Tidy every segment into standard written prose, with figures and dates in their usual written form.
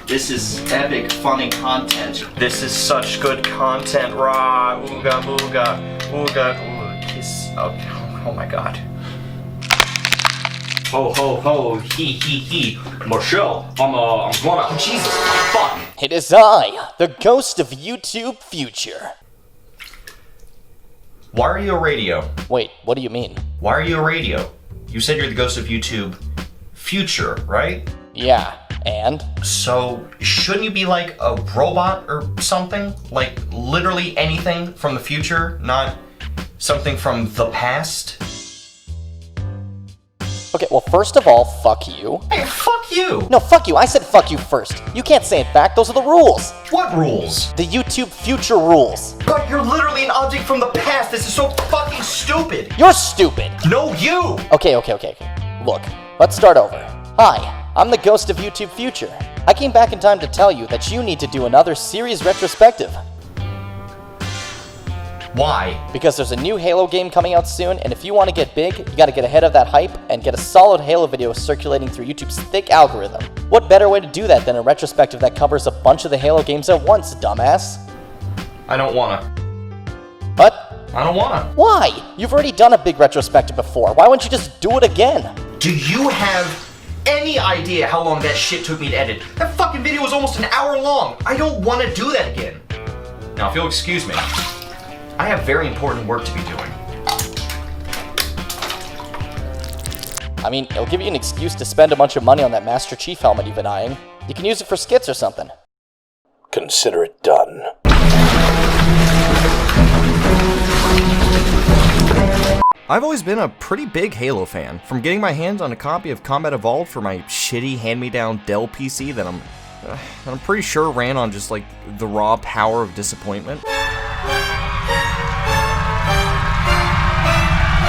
This is epic, funny content. This is such good content, rah, ooga booga, ooga, ooh, kiss, oh my god. Ho ho ho, he, Marshall, I'm gonna, Jesus, fuck. It is I, the ghost of YouTube future. Why are you a radio? Wait, what do you mean? Why are you a radio? You said you're the ghost of YouTube future, right? Yeah, and? So, shouldn't you be like a robot or something? Like, literally anything from the future, not something from the past? Okay, well, first of all, fuck you. Hey, fuck you! No, fuck you. I said fuck you first. You can't say it back. Those are the rules. What rules? The YouTube future rules. But you're literally an object from the past. This is so fucking stupid. You're stupid. No, you! Okay. Look, let's start over. Hi, I'm the ghost of YouTube future. I came back in time to tell you that you need to do another series retrospective. Why? Because there's a new Halo game coming out soon, and if you want to get big, you gotta get ahead of that hype and get a solid Halo video circulating through YouTube's thick algorithm. What better way to do that than a retrospective that covers a bunch of the Halo games at once, dumbass? I don't wanna. What? I don't wanna. Why? You've already done a big retrospective before. Why wouldn't you just do it again? Do you have any idea how long that shit took me to edit? That fucking video was almost an hour long. I don't want to do that again. Now, if you'll excuse me, I have very important work to be doing. I mean, it'll give you an excuse to spend a bunch of money on that Master Chief helmet you've been eyeing. You can use it for skits or something. Consider it done. I've always been a pretty big Halo fan, from getting my hands on a copy of Combat Evolved for my shitty hand-me-down Dell PC that I'm pretty sure ran on just like the raw power of disappointment,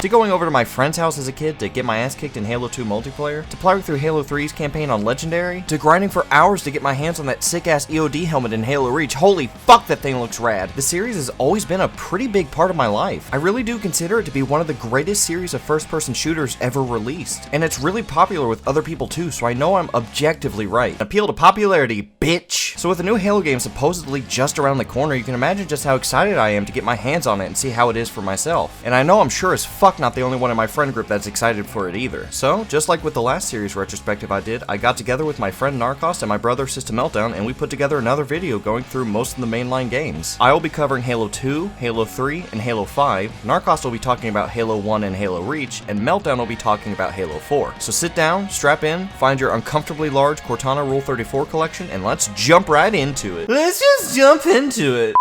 to going over to my friend's house as a kid to get my ass kicked in Halo 2 multiplayer, to plowing through Halo 3's campaign on Legendary, to grinding for hours to get my hands on that sick-ass EOD helmet in Halo Reach. Holy fuck, that thing looks rad. The series has always been a pretty big part of my life. I really do consider it to be one of the greatest series of first-person shooters ever released. And it's really popular with other people too, so I know I'm objectively right. Appeal to popularity, bitch! So with the new Halo game supposedly just around the corner, you can imagine just how excited I am to get my hands on it and see how it is for myself. And I know I'm sure as fuck not the only one in my friend group that's excited for it either. So, just like with the last series retrospective I did, I got together with my friend Narcost and my brother SystmMltdwn, and we put together another video going through most of the mainline games. I will be covering Halo 2, Halo 3, and Halo 5, Narcost will be talking about Halo 1 and Halo Reach, and Meltdown will be talking about Halo 4. So sit down, strap in, find your uncomfortably large Cortana Rule 34 collection, and let's jump right into it. Let's just jump into it.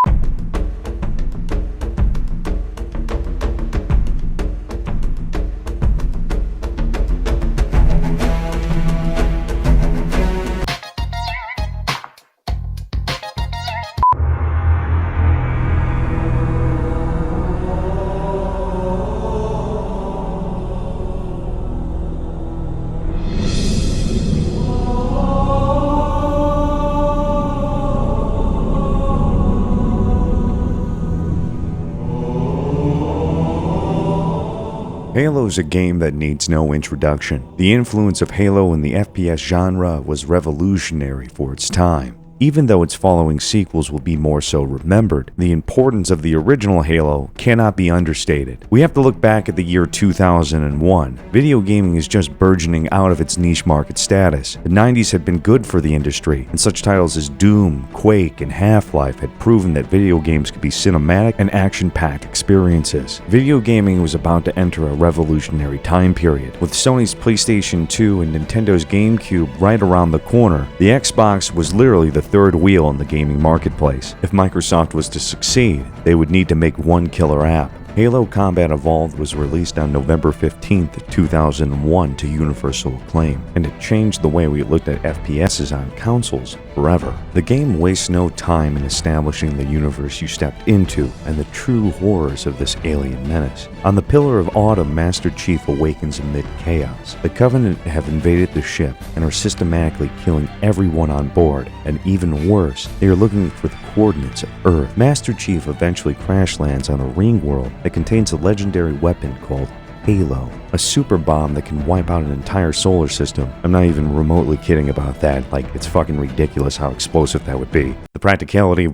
Halo is a game that needs no introduction. The influence of Halo in the FPS genre was revolutionary for its time. Even though its following sequels will be more so remembered, the importance of the original Halo cannot be understated. We have to look back at the year 2001. Video gaming is just burgeoning out of its niche market status. The 90s had been good for the industry, and such titles as Doom, Quake, and Half-Life had proven that video games could be cinematic and action-packed experiences. Video gaming was about to enter a revolutionary time period. With Sony's PlayStation 2 and Nintendo's GameCube right around the corner, the Xbox was literally the third wheel in the gaming marketplace. If Microsoft was to succeed, they would need to make one killer app. Halo Combat Evolved was released on November 15th, 2001 to universal acclaim, and it changed the way we looked at FPSs on consoles forever. The game wastes no time in establishing the universe you stepped into and the true horrors of this alien menace. On the Pillar of Autumn, Master Chief awakens amid chaos. The Covenant have invaded the ship and are systematically killing everyone on board, and even worse, they are looking for the coordinates of Earth. Master Chief eventually crash lands on a ring world that contains a legendary weapon called Halo, a super bomb that can wipe out an entire solar system. I'm not even remotely kidding about that. Like, it's fucking ridiculous how explosive that would be. The practicality,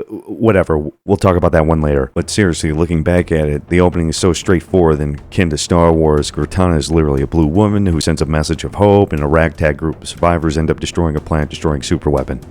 whatever, we'll talk about that one later. But seriously, looking back at it, the opening is so straightforward and akin to Star Wars. Cortana is literally a blue woman who sends a message of hope, and a ragtag group of survivors end up destroying a plant-destroying superweapon.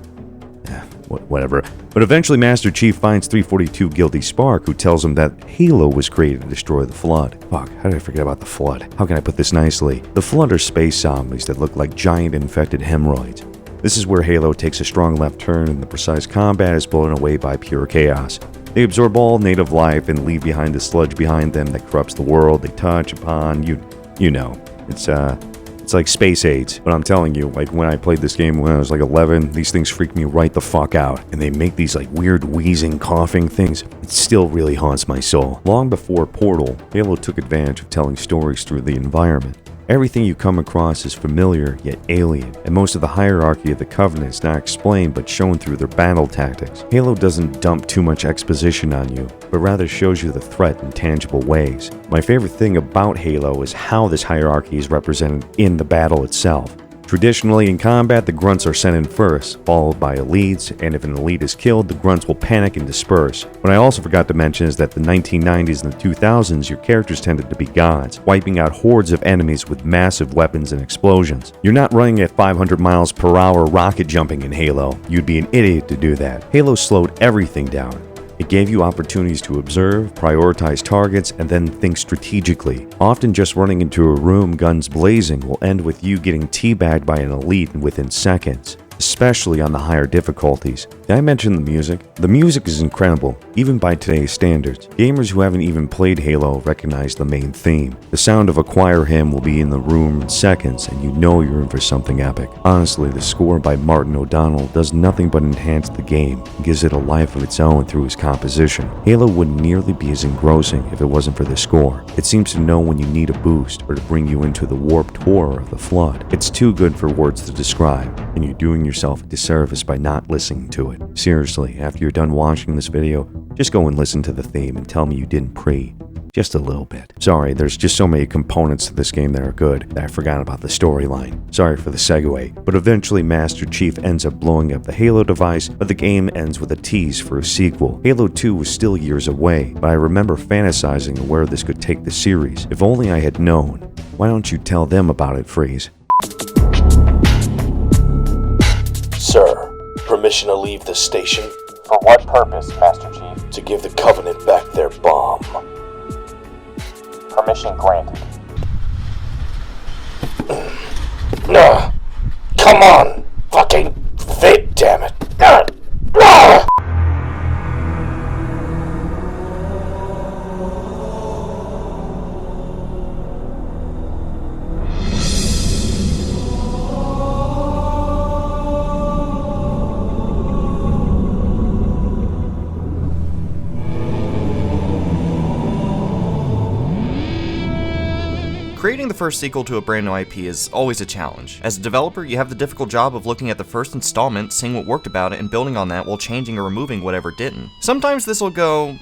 Whatever. But eventually Master Chief finds 342 Guilty Spark, who tells him that Halo was created to destroy the Flood. Fuck, how did I forget about the Flood? How can I put this nicely? The Flood are space zombies that look like giant infected hemorrhoids. This is where Halo takes a strong left turn and the precise combat is blown away by pure chaos. They absorb all native life and leave behind the sludge behind them that corrupts the world they touch upon. You know. It's like space AIDS, but I'm telling you, like when I played this game when I was like 11, these things freaked me right the fuck out. And they make these like weird wheezing, coughing things. It still really haunts my soul. Long before Portal, Halo took advantage of telling stories through the environment. Everything you come across is familiar, yet alien, and most of the hierarchy of the Covenant is not explained but shown through their battle tactics. Halo doesn't dump too much exposition on you, but rather shows you the threat in tangible ways. My favorite thing about Halo is how this hierarchy is represented in the battle itself. Traditionally in combat, the grunts are sent in first, followed by elites, and if an elite is killed, the grunts will panic and disperse. What I also forgot to mention is that the 1990s and the 2000s, your characters tended to be gods, wiping out hordes of enemies with massive weapons and explosions. You're not running at 500 miles per hour rocket jumping in Halo. You'd be an idiot to do that. Halo slowed everything down. It gave you opportunities to observe, prioritize targets, and then think strategically. Often just running into a room guns blazing will end with you getting teabagged by an elite within seconds, especially on the higher difficulties. Did I mention the music? The music is incredible, even by today's standards. Gamers who haven't even played Halo recognize the main theme. The sound of a choir hymn will be in the room in seconds, and you know you're in for something epic. Honestly, the score by Martin O'Donnell does nothing but enhance the game and gives it a life of its own through his composition. Halo wouldn't nearly be as engrossing if it wasn't for the score. It seems to know when you need a boost or to bring you into the warped horror of the Flood. It's too good for words to describe, and you're doing yourself a disservice by not listening to it. Seriously, after you're done watching this video, just go and listen to the theme and tell me you didn't just a little bit. Sorry, there's just so many components to this game that are good that I forgot about the storyline. Sorry for the segue, but eventually Master Chief ends up blowing up the Halo device, but the game ends with a tease for a sequel. Halo 2 was still years away, but I remember fantasizing where this could take the series. If only I had known. Why don't you tell them about it, Freeze? Sir, permission to leave the station? For what purpose, Master Chief? To give the Covenant back their bomb. Permission granted. Come on! Fucking fit, damn it! Creating the first sequel to a brand new IP is always a challenge. As a developer, you have the difficult job of looking at the first installment, seeing what worked about it, and building on that while changing or removing whatever didn't. Sometimes this will go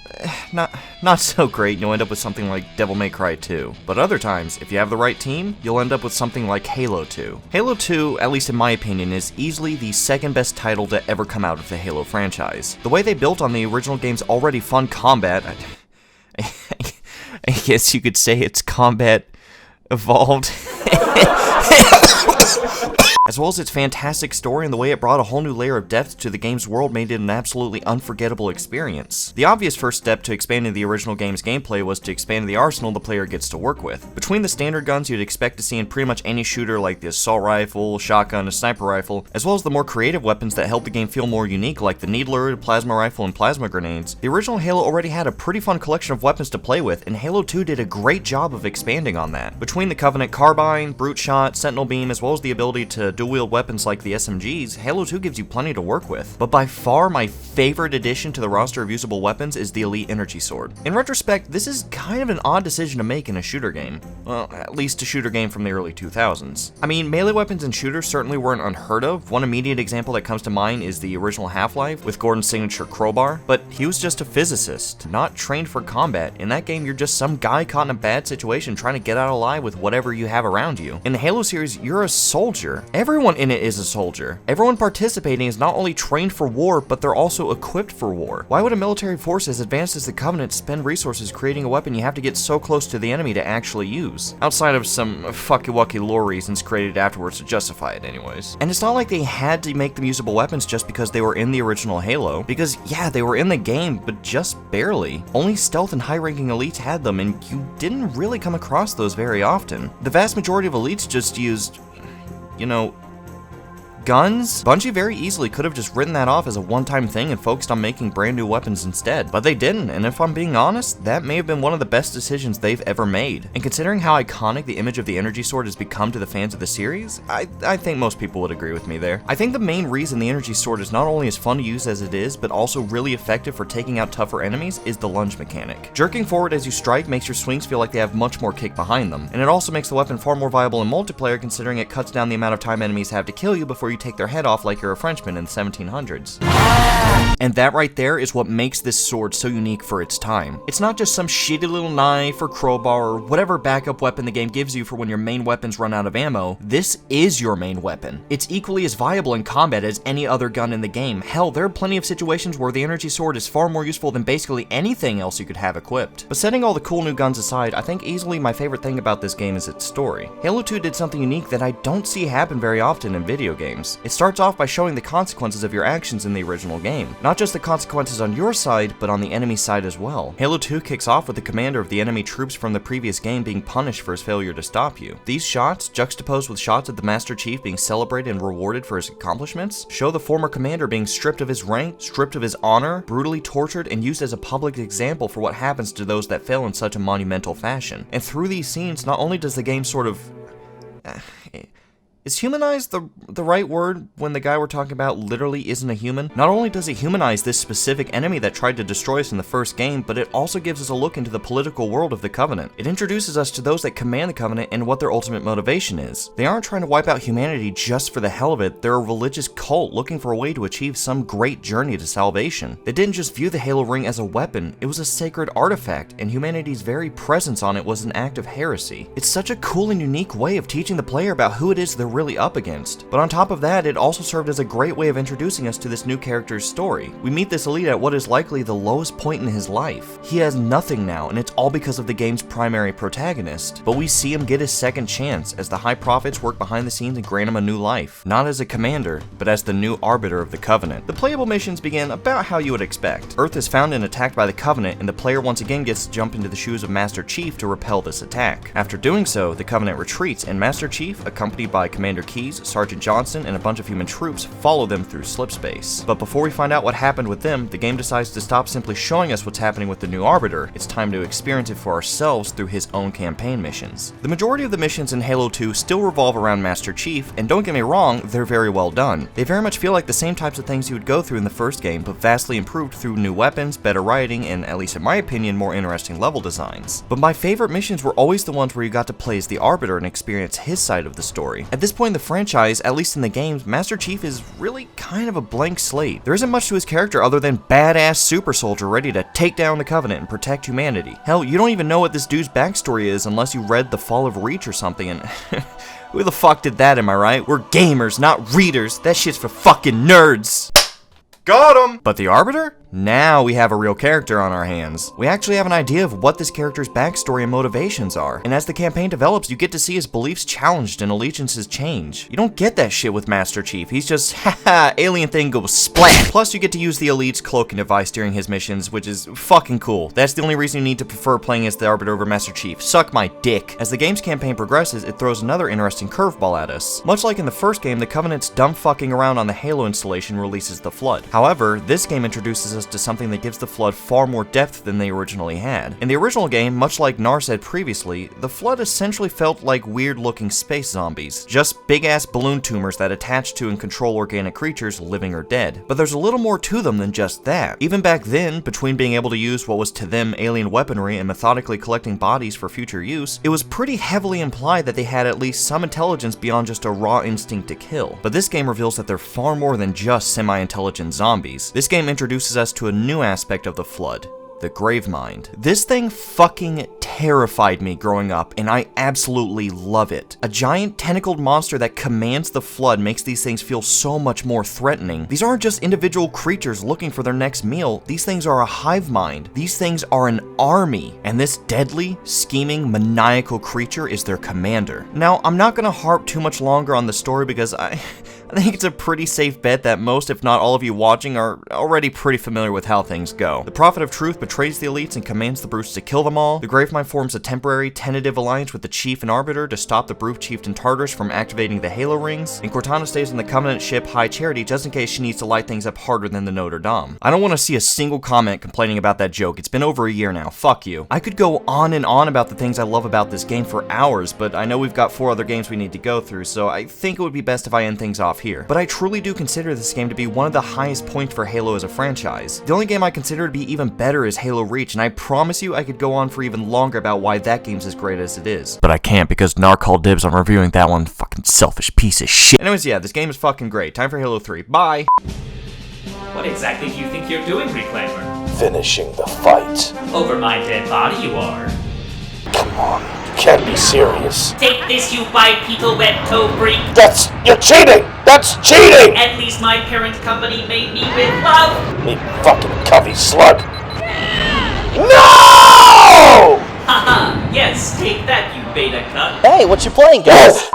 not so great, and you'll end up with something like Devil May Cry 2. But other times, if you have the right team, you'll end up with something like Halo 2. Halo 2, at least in my opinion, is easily the second best title to ever come out of the Halo franchise. The way they built on the original game's already fun combat, I guess you could say it's combat evolved. As well as its fantastic story and the way it brought a whole new layer of depth to the game's world made it an absolutely unforgettable experience. The obvious first step to expanding the original game's gameplay was to expand the arsenal the player gets to work with. Between the standard guns you'd expect to see in pretty much any shooter like the assault rifle, shotgun, and sniper rifle, as well as the more creative weapons that help the game feel more unique like the needler, plasma rifle, and plasma grenades, the original Halo already had a pretty fun collection of weapons to play with, and Halo 2 did a great job of expanding on that. Between the Covenant Carbine, Brute Shot, Sentinel Beam, as well as the ability to dual-wield weapons like the SMGs, Halo 2 gives you plenty to work with. But by far my favorite addition to the roster of usable weapons is the Elite Energy Sword. In retrospect, this is kind of an odd decision to make in a shooter game. Well, at least a shooter game from the early 2000s. I mean, melee weapons in shooters certainly weren't unheard of. One immediate example that comes to mind is the original Half-Life with Gordon's signature crowbar, but he was just a physicist, not trained for combat. In that game, you're just some guy caught in a bad situation trying to get out alive with whatever you have around you. In the Halo series, you're a soldier. Everyone in it is a soldier. Everyone participating is not only trained for war, but they're also equipped for war. Why would a military force as advanced as the Covenant spend resources creating a weapon you have to get so close to the enemy to actually use? Outside of some fucky-wucky lore reasons created afterwards to justify it anyways. And it's not like they had to make them usable weapons just because they were in the original Halo, because yeah, they were in the game, but just barely. Only stealth and high-ranking elites had them, and you didn't really come across those very often. The vast majority of elites just used, you know, guns? Bungie very easily could have just written that off as a one-time thing and focused on making brand new weapons instead, but they didn't, and if I'm being honest, that may have been one of the best decisions they've ever made. And considering how iconic the image of the Energy Sword has become to the fans of the series, I think most people would agree with me there. I think the main reason the Energy Sword is not only as fun to use as it is, but also really effective for taking out tougher enemies is the lunge mechanic. Jerking forward as you strike makes your swings feel like they have much more kick behind them, and it also makes the weapon far more viable in multiplayer considering it cuts down the amount of time enemies have to kill you before you take their head off like you're a Frenchman in the 1700s. And that right there is what makes this sword so unique for its time. It's not just some shitty little knife or crowbar or whatever backup weapon the game gives you for when your main weapons run out of ammo. This is your main weapon. It's equally as viable in combat as any other gun in the game. Hell, there are plenty of situations where the energy sword is far more useful than basically anything else you could have equipped. But setting all the cool new guns aside, I think easily my favorite thing about this game is its story. Halo 2 did something unique that I don't see happen very often in video games. It starts off by showing the consequences of your actions in the original game. Not just the consequences on your side, but on the enemy side as well. Halo 2 kicks off with the commander of the enemy troops from the previous game being punished for his failure to stop you. These shots, juxtaposed with shots of the Master Chief being celebrated and rewarded for his accomplishments, show the former commander being stripped of his rank, stripped of his honor, brutally tortured, and used as a public example for what happens to those that fail in such a monumental fashion. And through these scenes, not only does the game sort of... Is humanize the right word when the guy we're talking about literally isn't a human? Not only does it humanize this specific enemy that tried to destroy us in the first game, but it also gives us a look into the political world of the Covenant. It introduces us to those that command the Covenant and what their ultimate motivation is. They aren't trying to wipe out humanity just for the hell of it, they're a religious cult looking for a way to achieve some great journey to salvation. They didn't just view the Halo ring as a weapon, it was a sacred artifact, and humanity's very presence on it was an act of heresy. It's such a cool and unique way of teaching the player about who it is they're really up against. But on top of that, it also served as a great way of introducing us to this new character's story. We meet this elite at what is likely the lowest point in his life. He has nothing now, and it's all because of the game's primary protagonist. But we see him get his second chance as the High Prophets work behind the scenes and grant him a new life. Not as a commander, but as the new arbiter of the Covenant. The playable missions begin about how you would expect. Earth is found and attacked by the Covenant, and the player once again gets to jump into the shoes of Master Chief to repel this attack. After doing so, the Covenant retreats, and Master Chief, accompanied by Commander Keyes, Sergeant Johnson, and a bunch of human troops follow them through slipspace. But before we find out what happened with them, the game decides to stop simply showing us what's happening with the new Arbiter. It's time to experience it for ourselves through his own campaign missions. The majority of the missions in Halo 2 still revolve around Master Chief, and don't get me wrong, they're very well done. They very much feel like the same types of things you would go through in the first game, but vastly improved through new weapons, better writing, and, at least in my opinion, more interesting level designs. But my favorite missions were always the ones where you got to play as the Arbiter and experience his side of the story. At this point in the franchise, at least in the games, Master Chief is really kind of a blank slate. There isn't much to his character other than badass super soldier ready to take down the Covenant and protect humanity. Hell, you don't even know what this dude's backstory is unless you read The Fall of Reach or something, and who the fuck did that, am I right? We're gamers, not readers. That shit's for fucking nerds. Got him! But the Arbiter? Now we have a real character on our hands. We actually have an idea of what this character's backstory and motivations are. And as the campaign develops, you get to see his beliefs challenged and allegiances change. You don't get that shit with Master Chief. He's just, haha, alien thing goes splat. Plus, you get to use the Elite's cloaking device during his missions, which is fucking cool. That's the only reason you need to prefer playing as the Arbiter over Master Chief. Suck my dick. As the game's campaign progresses, it throws another interesting curveball at us. Much like in the first game, the Covenant's dumb fucking around on the Halo installation releases the Flood. However, this game introduces us us to something that gives the Flood far more depth than they originally had. In the original game, much like Nar said previously, the Flood essentially felt like weird-looking space zombies, just big-ass balloon tumors that attach to and control organic creatures, living or dead. But there's a little more to them than just that. Even back then, between being able to use what was to them alien weaponry and methodically collecting bodies for future use, it was pretty heavily implied that they had at least some intelligence beyond just a raw instinct to kill. But this game reveals that they're far more than just semi-intelligent zombies. This game introduces us to a new aspect of the Flood. The Gravemind. This thing fucking terrified me growing up, and I absolutely love it. A giant tentacled monster that commands the Flood makes these things feel so much more threatening. These aren't just individual creatures looking for their next meal, these things are a hive mind. These things are an army, and this deadly, scheming, maniacal creature is their commander. Now, I'm not gonna harp too much longer on the story because I think it's a pretty safe bet that most, if not all of you watching, are already pretty familiar with how things go. The Prophet of Truth betrays the elites and commands the brutes to kill them all. The Gravemind forms a temporary, tentative alliance with the Chief and Arbiter to stop the brute chieftain Tartarus from activating the Halo rings, and Cortana stays on the Covenant ship High Charity just in case she needs to light things up harder than the Notre Dame. I don't want to see a single comment complaining about that joke. It's been over a year now. Fuck you. I could go on and on about the things I love about this game for hours, but I know we've got 4 other games we need to go through, so I think it would be best if I end things off here. But I truly do consider this game to be one of the highest points for Halo as a franchise. The only game I consider to be even better is Halo Reach, and I promise you I could go on for even longer about why that game's as great as it is. But I can't because Nar called dibs on reviewing that one. Fucking selfish piece of shit. Anyways, yeah, this game is fucking great. Time for Halo 3. Bye! What exactly do you think you're doing, Reclaimer? Finishing the fight. Over my dead body you are. Come on, you can't be serious. Take this, you bipedal wet toe freak! You're cheating! That's cheating! At least my parent company made me with love! Me fucking covey slug. No! Haha, yes, take that, you beta cunt. Hey, what you playing, guys?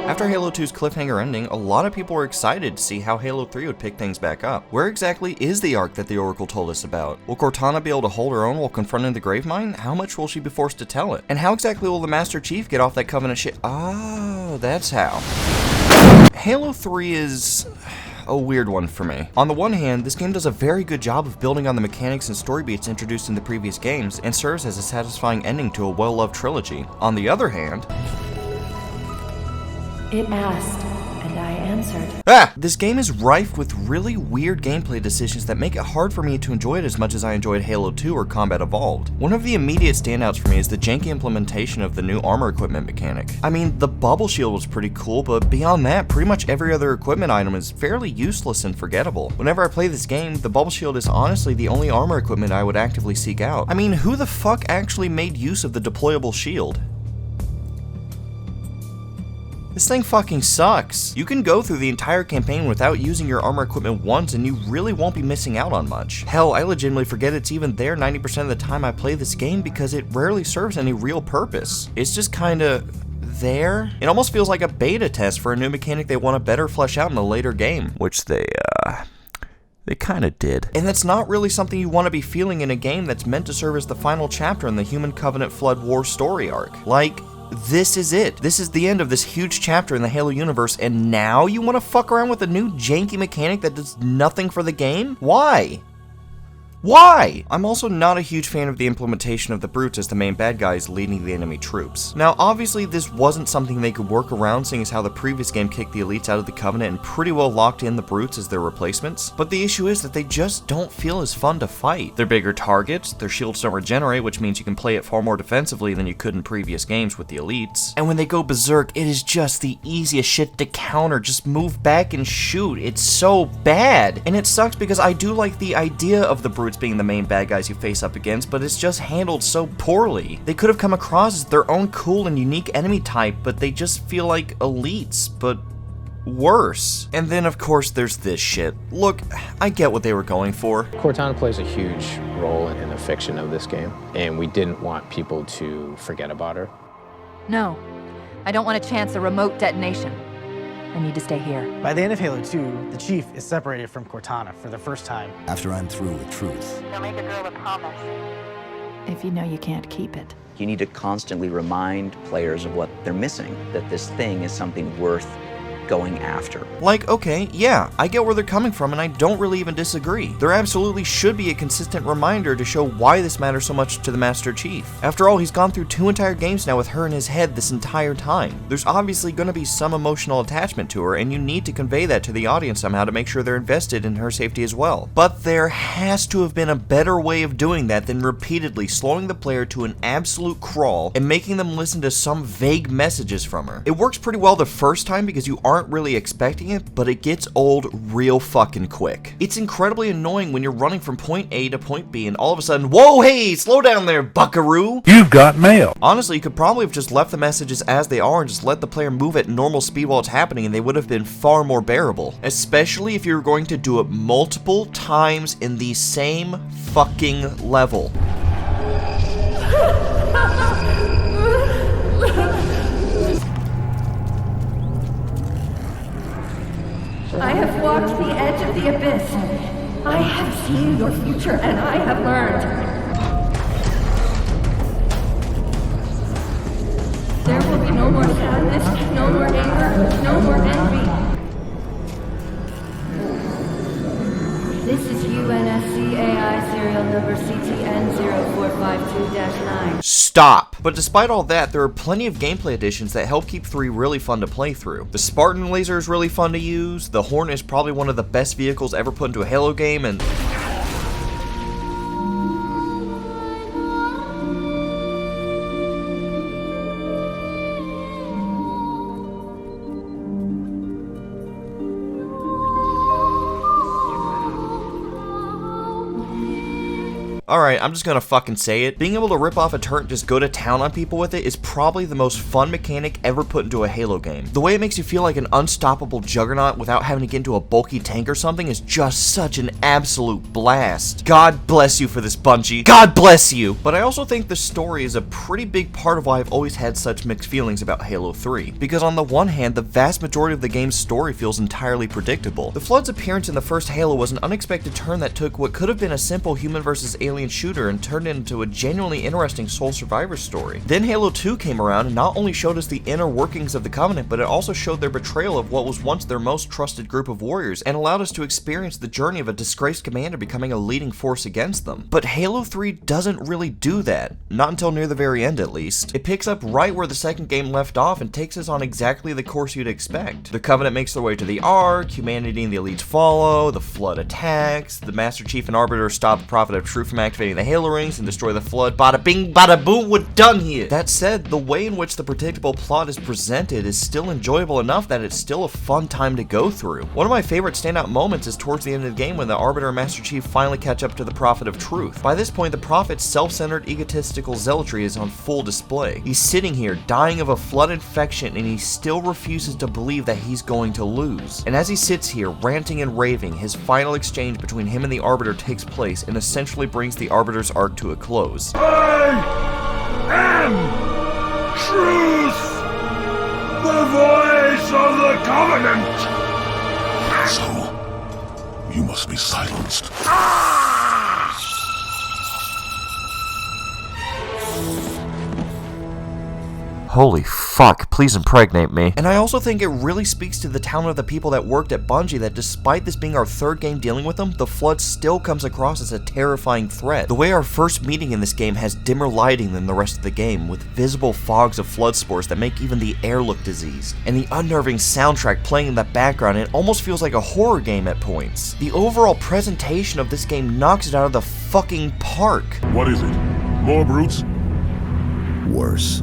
After Halo 2's cliffhanger ending, a lot of people were excited to see how Halo 3 would pick things back up. Where exactly is the arc that the Oracle told us about? Will Cortana be able to hold her own while confronting the Gravemind? How much will she be forced to tell it? And how exactly will the Master Chief get off that Covenant ship? Oh, that's how. Halo 3 is a weird one for me. On the one hand, this game does a very good job of building on the mechanics and story beats introduced in the previous games, and serves as a satisfying ending to a well-loved trilogy. On the other hand, It asked, and I answered. This game is rife with really weird gameplay decisions that make it hard for me to enjoy it as much as I enjoyed Halo 2 or Combat Evolved. One of the immediate standouts for me is the janky implementation of the new armor equipment mechanic. I mean, the bubble shield was pretty cool, but beyond that, pretty much every other equipment item is fairly useless and forgettable. Whenever I play this game, the bubble shield is honestly the only armor equipment I would actively seek out. I mean, who the fuck actually made use of the deployable shield? This thing fucking sucks. You can go through the entire campaign without using your armor equipment once and you really won't be missing out on much. Hell, I legitimately forget it's even there 90% of the time I play this game because it rarely serves any real purpose. It's just kinda there. It almost feels like a beta test for a new mechanic they want to better flesh out in a later game, which they kinda did. And that's not really something you want to be feeling in a game that's meant to serve as the final chapter in the Human Covenant Flood War story arc. Like, this is it. This is the end of this huge chapter in the Halo universe, and now you want to fuck around with a new janky mechanic that does nothing for the game? Why? Why? I'm also not a huge fan of the implementation of the brutes as the main bad guys leading the enemy troops. Now, obviously this wasn't something they could work around, seeing as how the previous game kicked the elites out of the Covenant and pretty well locked in the brutes as their replacements, but the issue is that they just don't feel as fun to fight. They're bigger targets, their shields don't regenerate, which means you can play it far more defensively than you could in previous games with the elites, and when they go berserk, it is just the easiest shit to counter. Just move back and shoot. It's so bad, and it sucks because I do like the idea of the brutes being the main bad guys you face up against, but it's just handled so poorly. They could have come across as their own cool and unique enemy type, but they just feel like elites, but worse. And then of course there's this shit. Look, I get what they were going for. Cortana plays a huge role in the fiction of this game, and we didn't want people to forget about her. No, I don't want to chance a remote detonation. I need to stay here. By the end of Halo 2, the Chief is separated from Cortana for the first time. After I'm through with Truth. Now make a girl a promise. If you know you can't keep it. You need to constantly remind players of what they're missing, that this thing is something worth going after. Like, okay, yeah, I get where they're coming from and I don't really even disagree. There absolutely should be a consistent reminder to show why this matters so much to the Master Chief. After all, he's gone through 2 entire games now with her in his head this entire time. There's obviously going to be some emotional attachment to her and you need to convey that to the audience somehow to make sure they're invested in her safety as well. But there has to have been a better way of doing that than repeatedly slowing the player to an absolute crawl and making them listen to some vague messages from her. It works pretty well the first time because you aren't really expecting it, but it gets old real fucking quick. It's incredibly annoying when you're running from point A to point B and all of a sudden, whoa, hey, slow down there, buckaroo! You've got mail! Honestly, you could probably have just left the messages as they are and just let the player move at normal speed while it's happening and they would have been far more bearable. Especially if you're going to do it multiple times in the same fucking level. I have walked the edge of the abyss. I have seen your future and I have learned. There will be no more sadness, no more anger, no more envy. This is UNSC AI serial number CTN0452-9. Stop! But despite all that, there are plenty of gameplay additions that help keep 3 really fun to play through. The Spartan laser is really fun to use, the Hornet is probably one of the best vehicles ever put into a Halo game, and alright, I'm just gonna fucking say it. Being able to rip off a turret and just go to town on people with it is probably the most fun mechanic ever put into a Halo game. The way it makes you feel like an unstoppable juggernaut without having to get into a bulky tank or something is just such an absolute blast. God bless you for this, Bungie. God bless you! But I also think the story is a pretty big part of why I've always had such mixed feelings about Halo 3. Because on the one hand, the vast majority of the game's story feels entirely predictable. The Flood's appearance in the first Halo was an unexpected turn that took what could have been a simple human versus alien shooter and turned it into a genuinely interesting sole survivor story. Then Halo 2 came around and not only showed us the inner workings of the Covenant, but it also showed their betrayal of what was once their most trusted group of warriors and allowed us to experience the journey of a disgraced commander becoming a leading force against them. But Halo 3 doesn't really do that, not until near the very end at least. It picks up right where the second game left off and takes us on exactly the course you'd expect. The Covenant makes their way to the Ark, humanity and the elites follow, the Flood attacks, the Master Chief and Arbiter stop the Prophet of Truth from activating the Halo rings and destroy the Flood. Bada bing, bada boom, we're done here. That said, the way in which the predictable plot is presented is still enjoyable enough that it's still a fun time to go through. One of my favorite standout moments is towards the end of the game when the Arbiter and Master Chief finally catch up to the Prophet of Truth. By this point, the Prophet's self-centered, egotistical zealotry is on full display. He's sitting here, dying of a Flood infection, and he still refuses to believe that he's going to lose. And as he sits here, ranting and raving, his final exchange between him and the Arbiter takes place and essentially brings the Arbiter's arc to a close. I am Truth, the voice of the Covenant! So, you must be silenced. Holy fuck, please impregnate me. And I also think it really speaks to the talent of the people that worked at Bungie that despite this being our third game dealing with them, the Flood still comes across as a terrifying threat. The way our first meeting in this game has dimmer lighting than the rest of the game, with visible fogs of Flood spores that make even the air look diseased. And the unnerving soundtrack playing in the background, it almost feels like a horror game at points. The overall presentation of this game knocks it out of the fucking park. What is it? More brutes? Worse.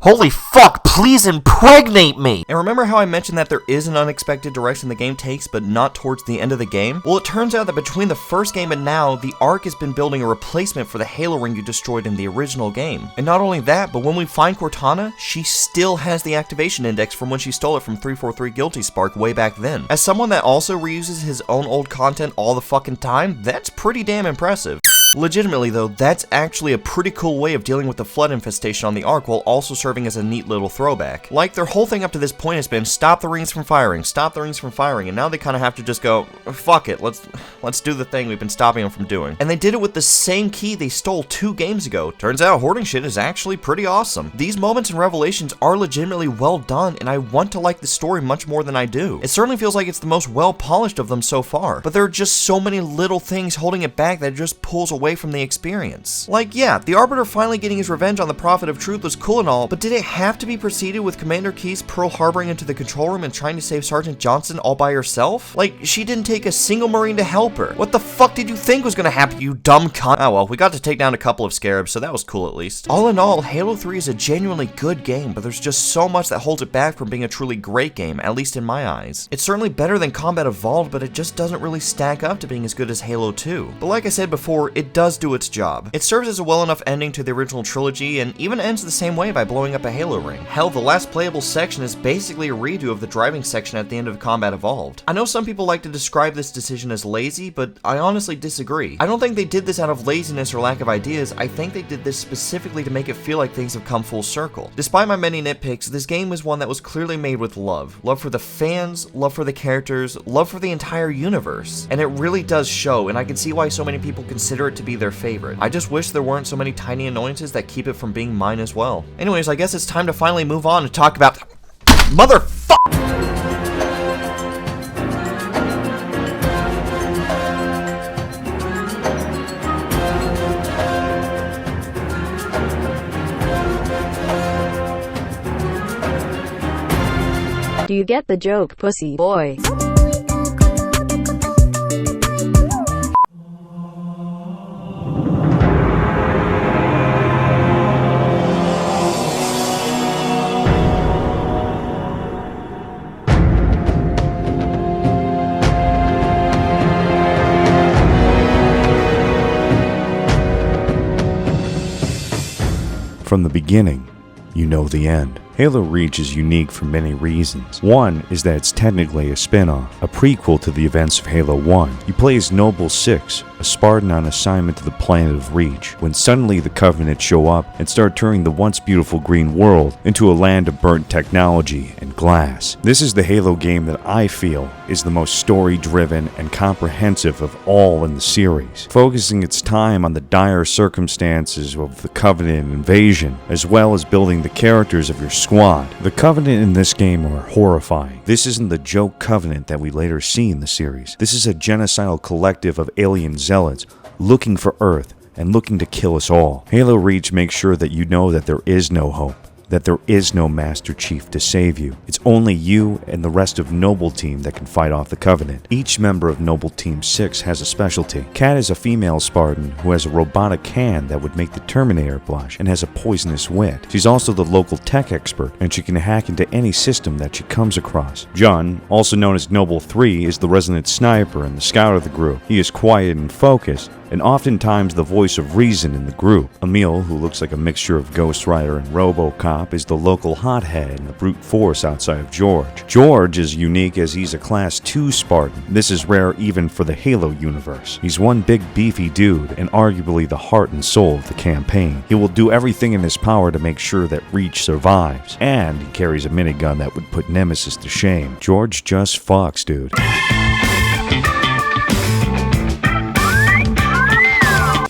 Holy fuck, please impregnate me! And remember how I mentioned that there is an unexpected direction the game takes, but not towards the end of the game? Well, it turns out that between the first game and now, the Ark has been building a replacement for the Halo ring you destroyed in the original game. And not only that, but when we find Cortana, she still has the activation index from when she stole it from 343 Guilty Spark way back then. As someone that also reuses his own old content all the fucking time, that's pretty damn impressive. Legitimately though, that's actually a pretty cool way of dealing with the flood infestation on the Ark while also serving as a neat little throwback. Like, their whole thing up to this point has been stop the rings from firing, and now they kind of have to just go, fuck it, let's do the thing we've been stopping them from doing. And they did it with the same key they stole 2 games ago. Turns out hoarding shit is actually pretty awesome. These moments and revelations are legitimately well done, and I want to like the story much more than I do. It certainly feels like it's the most well polished of them so far, but there are just so many little things holding it back that it just pulls away from the experience. Like, yeah, the Arbiter finally getting his revenge on the Prophet of Truth was cool and all, but did it have to be preceded with Commander Keyes Pearl Harboring into the control room and trying to save Sergeant Johnson all by herself? Like, she didn't take a single Marine to help her. What the fuck did you think was gonna happen, you dumb cunt? Oh well, we got to take down a couple of scarabs, so that was cool at least. All in all, Halo 3 is a genuinely good game, but there's just so much that holds it back from being a truly great game, at least in my eyes. It's certainly better than Combat Evolved, but it just doesn't really stack up to being as good as Halo 2. But like I said before, it does do its job. It serves as a well enough ending to the original trilogy, and even ends the same way by blowing up a Halo ring. Hell, the last playable section is basically a redo of the driving section at the end of Combat Evolved. I know some people like to describe this decision as lazy, but I honestly disagree. I don't think they did this out of laziness or lack of ideas. I think they did this specifically to make it feel like things have come full circle. Despite my many nitpicks, this game was one that was clearly made with love. Love for the fans, love for the characters, love for the entire universe. And it really does show, and I can see why so many people consider it to be their favorite. I just wish there weren't so many tiny annoyances that keep it from being mine as well. Anyways, I guess it's time to finally move on and talk about motherfuck. Do you get the joke, pussy boy? From the beginning, you know the end. Halo Reach is unique for many reasons. One is that it's technically a spin-off, a prequel to the events of Halo 1. You play as Noble 6, a Spartan on assignment to the planet of Reach, when suddenly the Covenant show up and start turning the once beautiful green world into a land of burnt technology and glass. This is the Halo game that I feel is the most story-driven and comprehensive of all in the series, focusing its time on the dire circumstances of the Covenant invasion, as well as building the characters of your squad. The Covenant in this game are horrifying. This isn't the joke Covenant that we later see in the series. This is a genocidal collective of alien zealots looking for Earth and looking to kill us all. Halo Reach makes sure that you know that there is no hope, that there is no Master Chief to save you. It's only you and the rest of Noble Team that can fight off the Covenant. Each member of Noble Team 6 has a specialty. Kat is a female Spartan who has a robotic hand that would make the Terminator blush and has a poisonous wit. She's also the local tech expert, and she can hack into any system that she comes across. John, also known as Noble 3, is the resident sniper and the scout of the group. He is quiet and focused, and oftentimes the voice of reason in the group. Emil, who looks like a mixture of Ghost Rider and RoboCop, is the local hothead and the brute force outside of George. George is unique as he's a Class 2 Spartan. This is rare even for the Halo universe. He's one big beefy dude and arguably the heart and soul of the campaign. He will do everything in his power to make sure that Reach survives, and he carries a minigun that would put Nemesis to shame. George just fucks, dude.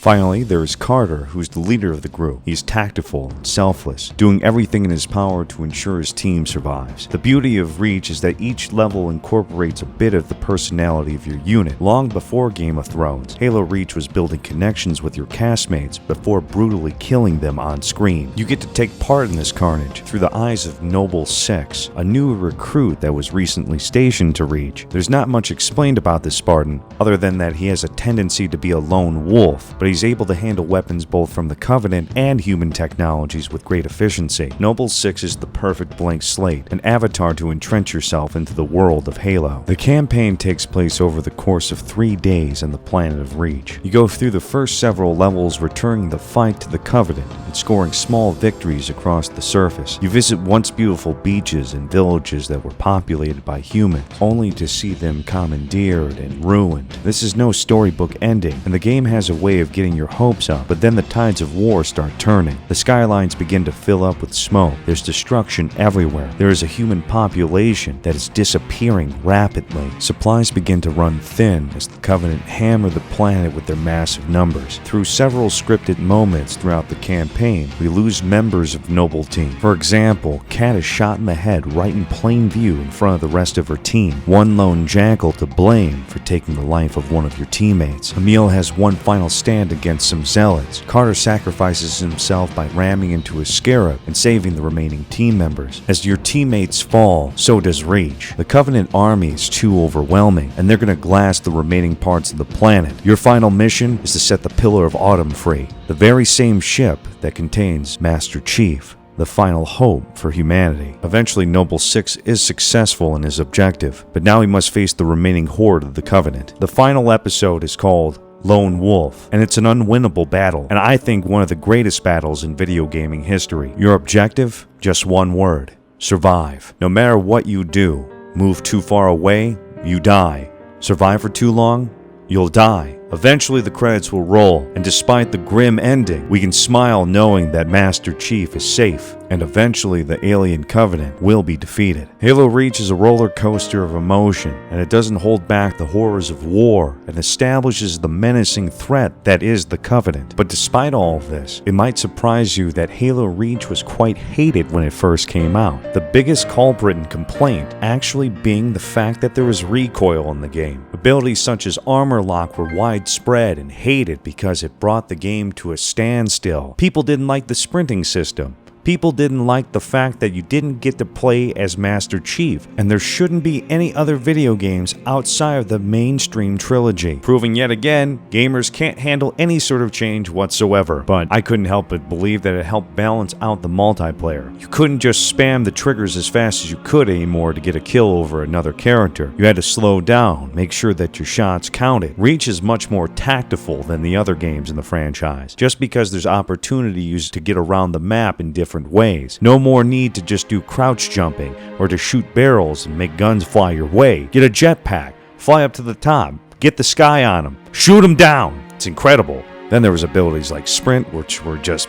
Finally, there is Carter, who's the leader of the group. He's tactful and selfless, doing everything in his power to ensure his team survives. The beauty of Reach is that each level incorporates a bit of the personality of your unit. Long before Game of Thrones, Halo Reach was building connections with your castmates before brutally killing them on screen. You get to take part in this carnage through the eyes of Noble 6, a new recruit that was recently stationed to Reach. There's not much explained about this Spartan, other than that he has a tendency to be a lone wolf, but he's able to handle weapons both from the Covenant and human technologies with great efficiency. Noble 6 is the perfect blank slate, an avatar to entrench yourself into the world of Halo. The campaign takes place over the course of 3 days on the planet of Reach. You go through the first several levels returning the fight to the Covenant and scoring small victories across the surface. You visit once beautiful beaches and villages that were populated by humans, only to see them commandeered and ruined. This is no storybook ending, and the game has a way of getting getting your hopes up, but then the tides of war start turning. The skylines begin to fill up with smoke. There's destruction everywhere. There is a human population that is disappearing rapidly. Supplies begin to run thin as the Covenant hammer the planet with their massive numbers. Through several scripted moments throughout the campaign, we lose members of Noble Team. For example, Kat is shot in the head right in plain view in front of the rest of her team. One lone jackal to blame for taking the life of one of your teammates. Emil has one final stand against some zealots. Carter sacrifices himself by ramming into a scarab and saving the remaining team members. As your teammates fall, so does Reach. The Covenant army is too overwhelming, and they're gonna glass the remaining parts of the planet. Your final mission is to set the Pillar of Autumn free, the very same ship that contains Master Chief, the final hope for humanity. Eventually, Noble 6 is successful in his objective, but now he must face the remaining horde of the Covenant. The final episode is called Lone Wolf, and it's an unwinnable battle, and I think one of the greatest battles in video gaming history. Your objective? Just one word: survive. No matter what you do, move too far away, you die. Survive for too long, you'll die. Eventually the credits will roll, and despite the grim ending, we can smile knowing that Master Chief is safe, and eventually the Alien Covenant will be defeated. Halo Reach is a roller coaster of emotion, and it doesn't hold back the horrors of war and establishes the menacing threat that is the Covenant. But despite all of this, it might surprise you that Halo Reach was quite hated when it first came out. The biggest culprit and complaint actually being the fact that there was recoil in the game. Abilities such as armor lock were widespread and hated because it brought the game to a standstill. People didn't like the sprinting system. People didn't like the fact that you didn't get to play as Master Chief, and there shouldn't be any other video games outside of the mainstream trilogy. Proving yet again, gamers can't handle any sort of change whatsoever. But I couldn't help but believe that it helped balance out the multiplayer. You couldn't just spam the triggers as fast as you could anymore to get a kill over another character. You had to slow down, make sure that your shots counted. Reach is much more tactful than the other games in the franchise, just because there's opportunities to get around the map in different ways. No more need to just do crouch jumping or to shoot barrels and make guns fly your way. Get a jetpack, fly up to the top, get the sky on them, shoot them down. It's incredible. Then there was abilities like Sprint, which were just,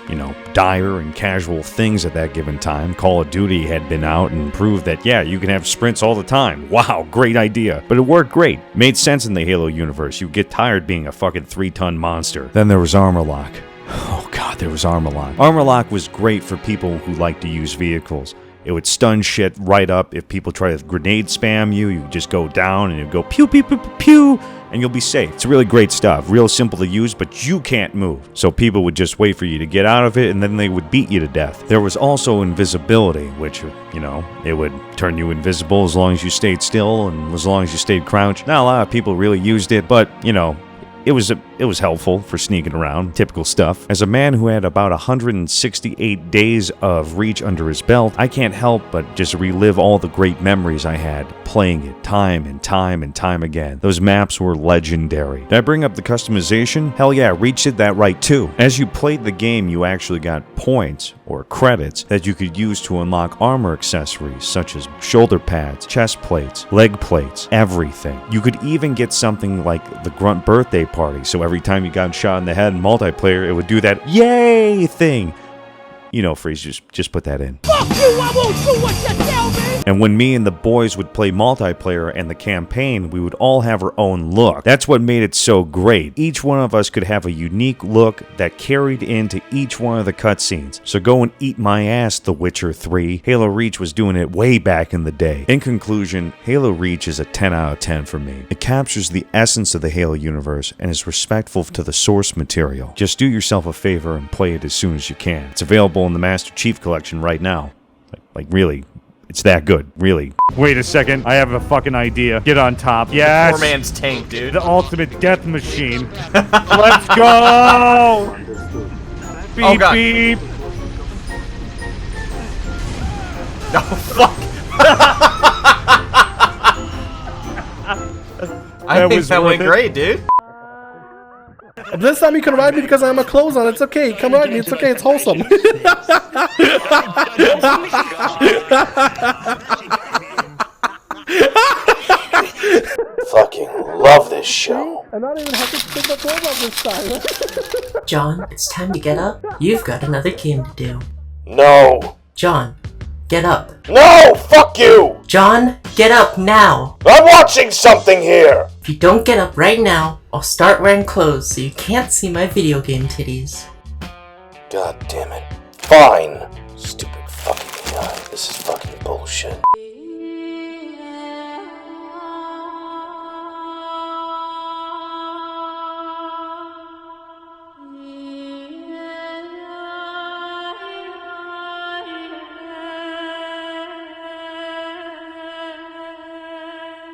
dire and casual things at that given time. Call of Duty had been out and proved that, yeah, you can have sprints all the time. Wow, great idea. But it worked great. Made sense in the Halo universe. You get tired being a fucking 3-ton monster. Then there was Armor Lock. Oh god, there was Armor Lock. Armor Lock was great for people who like to use vehicles. It would stun shit right up. If people try to grenade spam you, you just go down and you go pew pew pew pew pew, and you'll be safe. It's really great stuff. Real simple to use, but you can't move. So people would just wait for you to get out of it, and then they would beat you to death. There was also invisibility, which, it would turn you invisible as long as you stayed still and as long as you stayed crouched. Not a lot of people really used it, but, it was helpful for sneaking around, typical stuff. As a man who had about 168 days of Reach under his belt, I can't help but just relive all the great memories I had playing it time and time and time again. Those maps were legendary. Did I bring up the customization? Hell yeah, Reach did that right too. As you played the game, you actually got points or credits that you could use to unlock armor accessories such as shoulder pads, chest plates, leg plates, everything. You could even get something like the Grunt birthday party, so every time you got shot in the head in multiplayer, it would do that yay thing. Freeze, just put that in. Fuck you, I won't do what you tell me! And when me and the boys would play multiplayer and the campaign, we would all have our own look. That's what made it so great. Each one of us could have a unique look that carried into each one of the cutscenes. So go and eat my ass, The Witcher 3. Halo Reach was doing it way back in the day. In conclusion, Halo Reach is a 10 out of 10 for me. It captures the essence of the Halo universe and is respectful to the source material. Just do yourself a favor and play it as soon as you can. It's available in the Master Chief Collection right now. Like really, it's that good, really. Wait a second, I have a fucking idea. Get on top. Yes! Poor man's tank, dude. The ultimate death machine. Let's go! Beep, oh, God. beep. Oh, fuck. I think that went great, dude. This time you can ride me because I have my clothes on. It's okay. Come ride me. It's okay. It's wholesome. Fucking love this show. I'm not even have to take my clothes off this time. John, it's time to get up. You've got another game to do. No. John, get up. No! Fuck you! John, get up now! I'm watching something here! If you don't get up right now, I'll start wearing clothes so you can't see my video game titties. God damn it. Fine. Stupid fucking guy. This is fucking bullshit.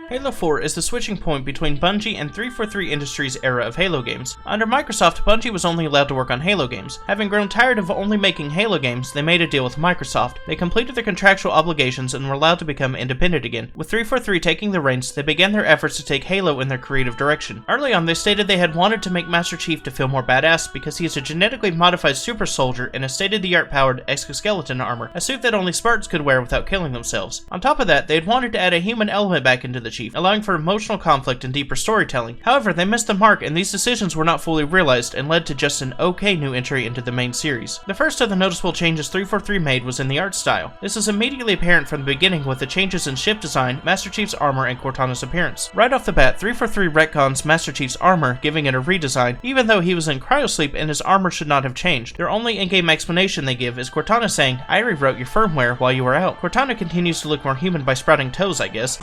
Halo 4 is the switching point between Bungie and 343 Industries' era of Halo games. Under Microsoft, Bungie was only allowed to work on Halo games. Having grown tired of only making Halo games, they made a deal with Microsoft. They completed their contractual obligations and were allowed to become independent again. With 343 taking the reins, they began their efforts to take Halo in their creative direction. Early on, they stated they had wanted to make Master Chief to feel more badass because he is a genetically modified super soldier in a state-of-the-art powered exoskeleton armor, a suit that only Spartans could wear without killing themselves. On top of that, they had wanted to add a human element back into the Chief, allowing for emotional conflict and deeper storytelling. However, they missed the mark and these decisions were not fully realized and led to just an okay new entry into the main series. The first of the noticeable changes 343 made was in the art style. This is immediately apparent from the beginning with the changes in ship design, Master Chief's armor, and Cortana's appearance. Right off the bat, 343 retcons Master Chief's armor, giving it a redesign, even though he was in cryosleep and his armor should not have changed. Their only in-game explanation they give is Cortana saying, "I rewrote your firmware while you were out." Cortana continues to look more human by sprouting toes, I guess.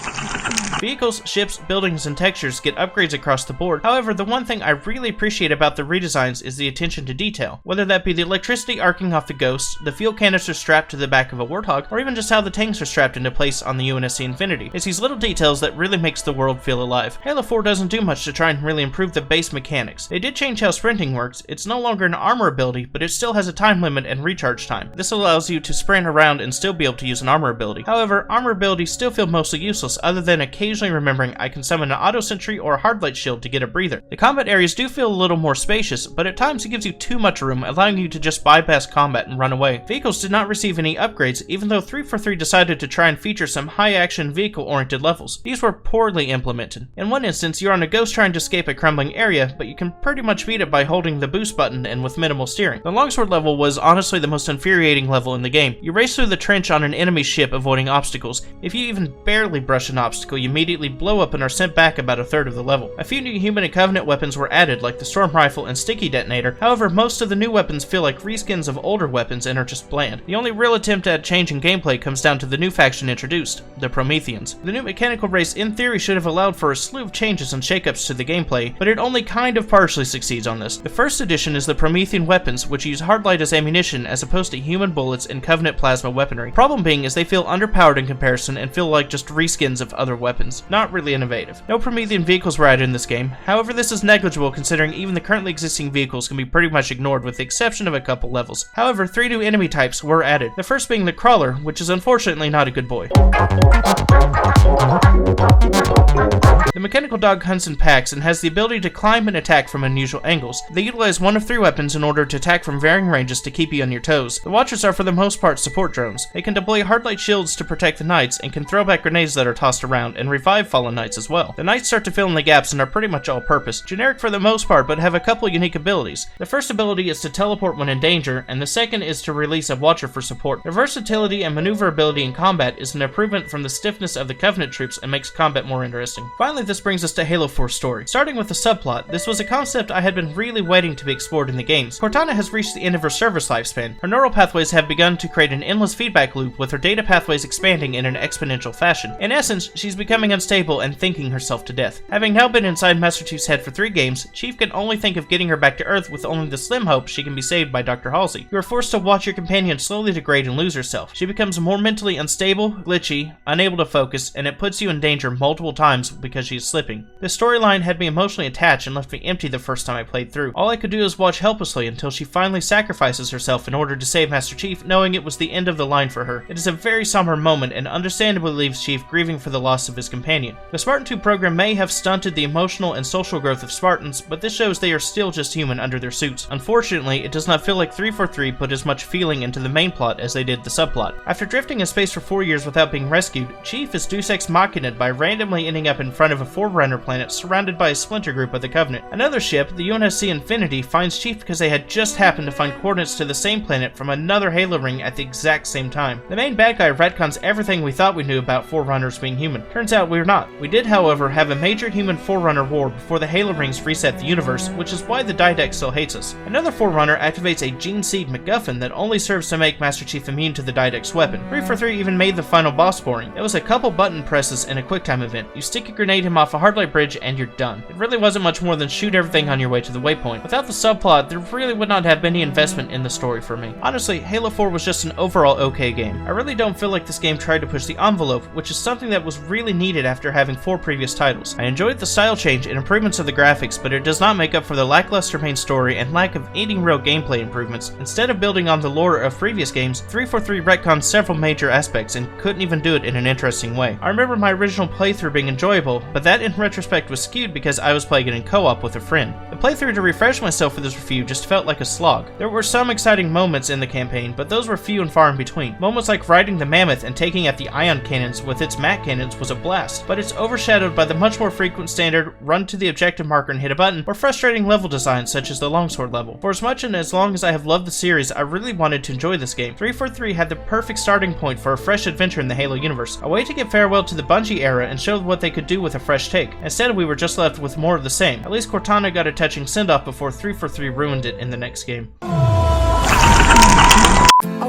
Vehicles, ships, buildings, and textures get upgrades across the board. However, the one thing I really appreciate about the redesigns is the attention to detail. Whether that be the electricity arcing off the Ghosts, the fuel canister strapped to the back of a Warthog, or even just how the tanks are strapped into place on the UNSC Infinity. It's these little details that really makes the world feel alive. Halo 4 doesn't do much to try and really improve the base mechanics. They did change how sprinting works. It's no longer an armor ability, but it still has a time limit and recharge time. This allows you to sprint around and still be able to use an armor ability. However, armor abilities still feel mostly useless other than occasionally remembering I can summon an auto sentry or a hardlight shield to get a breather. The combat areas do feel a little more spacious, but at times it gives you too much room, allowing you to just bypass combat and run away. Vehicles did not receive any upgrades, even though 343 decided to try and feature some high-action vehicle-oriented levels. These were poorly implemented. In one instance, you're on a Ghost trying to escape a crumbling area, but you can pretty much beat it by holding the boost button and with minimal steering. The longsword level was honestly the most infuriating level in the game. You race through the trench on an enemy ship avoiding obstacles. If you even barely brush an obstacle, you immediately blow up and are sent back about a third of the level. A few new Human and Covenant weapons were added, like the Storm Rifle and Sticky Detonator. However, most of the new weapons feel like reskins of older weapons and are just bland. The only real attempt at change in gameplay comes down to the new faction introduced, the Prometheans. The new mechanical race in theory should have allowed for a slew of changes and shakeups to the gameplay, but it only kind of partially succeeds on this. The first addition is the Promethean weapons, which use hardlight as ammunition as opposed to human bullets and Covenant plasma weaponry. Problem being is they feel underpowered in comparison and feel like just reskins of other weapons. Not really innovative. No Promethean vehicles were added in this game. However, this is negligible considering even the currently existing vehicles can be pretty much ignored with the exception of a couple levels. However, 3 new enemy types were added. The first being the Crawler, which is unfortunately not a good boy. The mechanical dog hunts in packs and has the ability to climb and attack from unusual angles. They utilize one of 3 weapons in order to attack from varying ranges to keep you on your toes. The Watchers are for the most part support drones. They can deploy hardlight shields to protect the Knights and can throw back grenades that are tossed around and revive fallen Knights as well. The Knights start to fill in the gaps and are pretty much all-purpose. Generic for the most part, but have a couple unique abilities. The first ability is to teleport when in danger, and the second is to release a Watcher for support. Their versatility and maneuverability in combat is an improvement from the stiffness of the Covenant troops and makes combat more interesting. Finally, this brings us to Halo 4's story. Starting with the subplot, this was a concept I had been really waiting to be explored in the games. Cortana has reached the end of her service lifespan. Her neural pathways have begun to create an endless feedback loop with her data pathways expanding in an exponential fashion. In essence, she's becoming unstable and thinking herself to death. Having now been inside Master Chief's head for 3 games, Chief can only think of getting her back to Earth with only the slim hope she can be saved by Dr. Halsey. You are forced to watch your companion slowly degrade and lose herself. She becomes more mentally unstable, glitchy, unable to focus, and it puts you in danger multiple times because she is slipping. This storyline had me emotionally attached and left me empty the first time I played through. All I could do was watch helplessly until she finally sacrifices herself in order to save Master Chief, knowing it was the end of the line for her. It is a very somber moment and understandably leaves Chief grieving for the loss of his companion. companion. The Spartan 2 program may have stunted the emotional and social growth of Spartans, but this shows they are still just human under their suits. Unfortunately, it does not feel like 343 put as much feeling into the main plot as they did the subplot. After drifting in space for 4 years without being rescued, Chief is Deus Ex Machina'd by randomly ending up in front of a Forerunner planet surrounded by a splinter group of the Covenant. Another ship, the UNSC Infinity, finds Chief because they had just happened to find coordinates to the same planet from another Halo ring at the exact same time. The main bad guy retcons everything we thought we knew about Forerunners being human. Turns out we're not. We did, however, have a major human Forerunner war before the Halo rings reset the universe, which is why the Didact still hates us. Another Forerunner activates a gene seed MacGuffin that only serves to make Master Chief immune to the Didact's weapon. 343 even made the final boss boring. It was a couple button presses and a quicktime event. You stick a grenade him off a hardlight bridge and you're done. It really wasn't much more than shoot everything on your way to the waypoint. Without the subplot, there really would not have been any investment in the story for me. Honestly, Halo 4 was just an overall okay game. I really don't feel like this game tried to push the envelope, which is something that was really needed after having 4 previous titles. I enjoyed the style change and improvements of the graphics, but it does not make up for the lackluster main story and lack of any real gameplay improvements. Instead of building on the lore of previous games, 343 retconned several major aspects and couldn't even do it in an interesting way. I remember my original playthrough being enjoyable, but that in retrospect was skewed because I was playing it in co-op with a friend. The playthrough to refresh myself for this review just felt like a slog. There were some exciting moments in the campaign, but those were few and far in between. Moments like riding the Mammoth and taking out the ion cannons with its MAC cannons was a blast, but it's overshadowed by the much more frequent standard run to the objective marker and hit a button, or frustrating level designs such as the longsword level. For as much and as long as I have loved the series, I really wanted to enjoy this game. 343 had the perfect starting point for a fresh adventure in the Halo universe, a way to give farewell to the Bungie era and show what they could do with a fresh take. Instead, we were just left with more of the same. At least Cortana got a touching send-off before 343 ruined it in the next game. I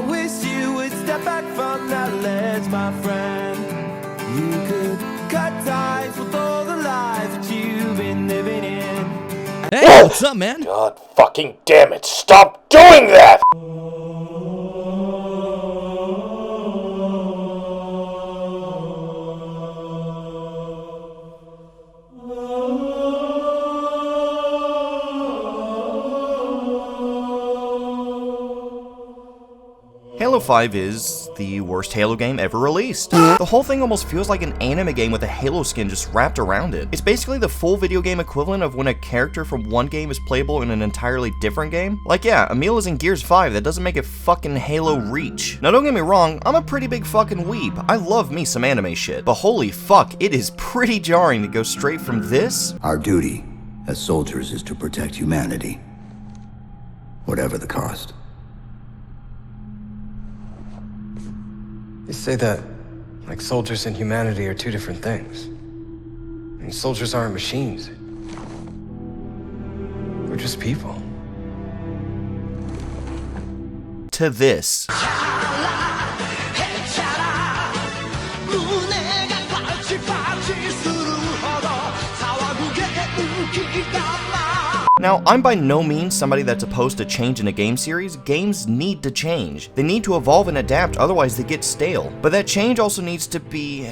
wish you would step back from that ledge, my friend. You could cut ties with all the lies that you've been living in. Hey, what's up, man? God fucking damn it, stop doing that! Halo 5 is the worst Halo game ever released. The whole thing almost feels like an anime game with a Halo skin just wrapped around it. It's basically the full video game equivalent of when a character from one game is playable in an entirely different game. Like, yeah, Emil is in Gears 5, that doesn't make it fucking Halo Reach. Now don't get me wrong, I'm a pretty big fucking weeb. I love me some anime shit, but holy fuck, it is pretty jarring to go straight from this. Our duty as soldiers is to protect humanity, whatever the cost. You say that like soldiers and humanity are two different things. I mean, soldiers aren't machines. We're just people. To this. Now, I'm by no means somebody that's opposed to change in a game series. Games need to change. They need to evolve and adapt, otherwise they get stale. But that change also needs to be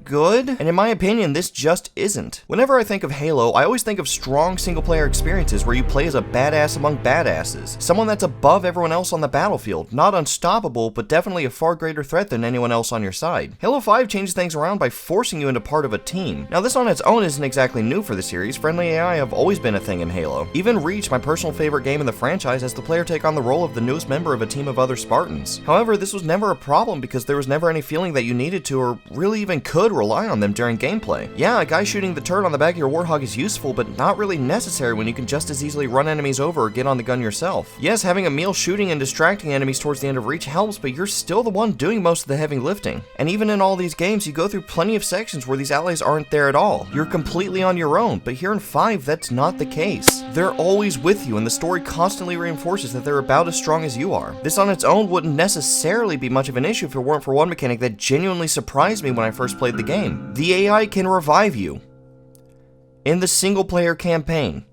good, and in my opinion, this just isn't. Whenever I think of Halo, I always think of strong single-player experiences where you play as a badass among badasses, someone that's above everyone else on the battlefield, not unstoppable, but definitely a far greater threat than anyone else on your side. Halo 5 changes things around by forcing you into part of a team. Now, this on its own isn't exactly new for the series. Friendly AI have always been a thing in Halo. Even Reach, my personal favorite game in the franchise, has the player take on the role of the newest member of a team of other Spartans. However, this was never a problem because there was never any feeling that you needed to or really even could rely on them during gameplay. Yeah, a guy shooting the turret on the back of your Warthog is useful, but not really necessary when you can just as easily run enemies over or get on the gun yourself. Yes, having Emil shooting and distracting enemies towards the end of Reach helps, but you're still the one doing most of the heavy lifting. And even in all these games, you go through plenty of sections where these allies aren't there at all. You're completely on your own, but here in 5, that's not the case. They're always with you, and the story constantly reinforces that they're about as strong as you are. This on its own wouldn't necessarily be much of an issue if it weren't for one mechanic that genuinely surprised me when I first played the game. The AI can revive you in the single-player campaign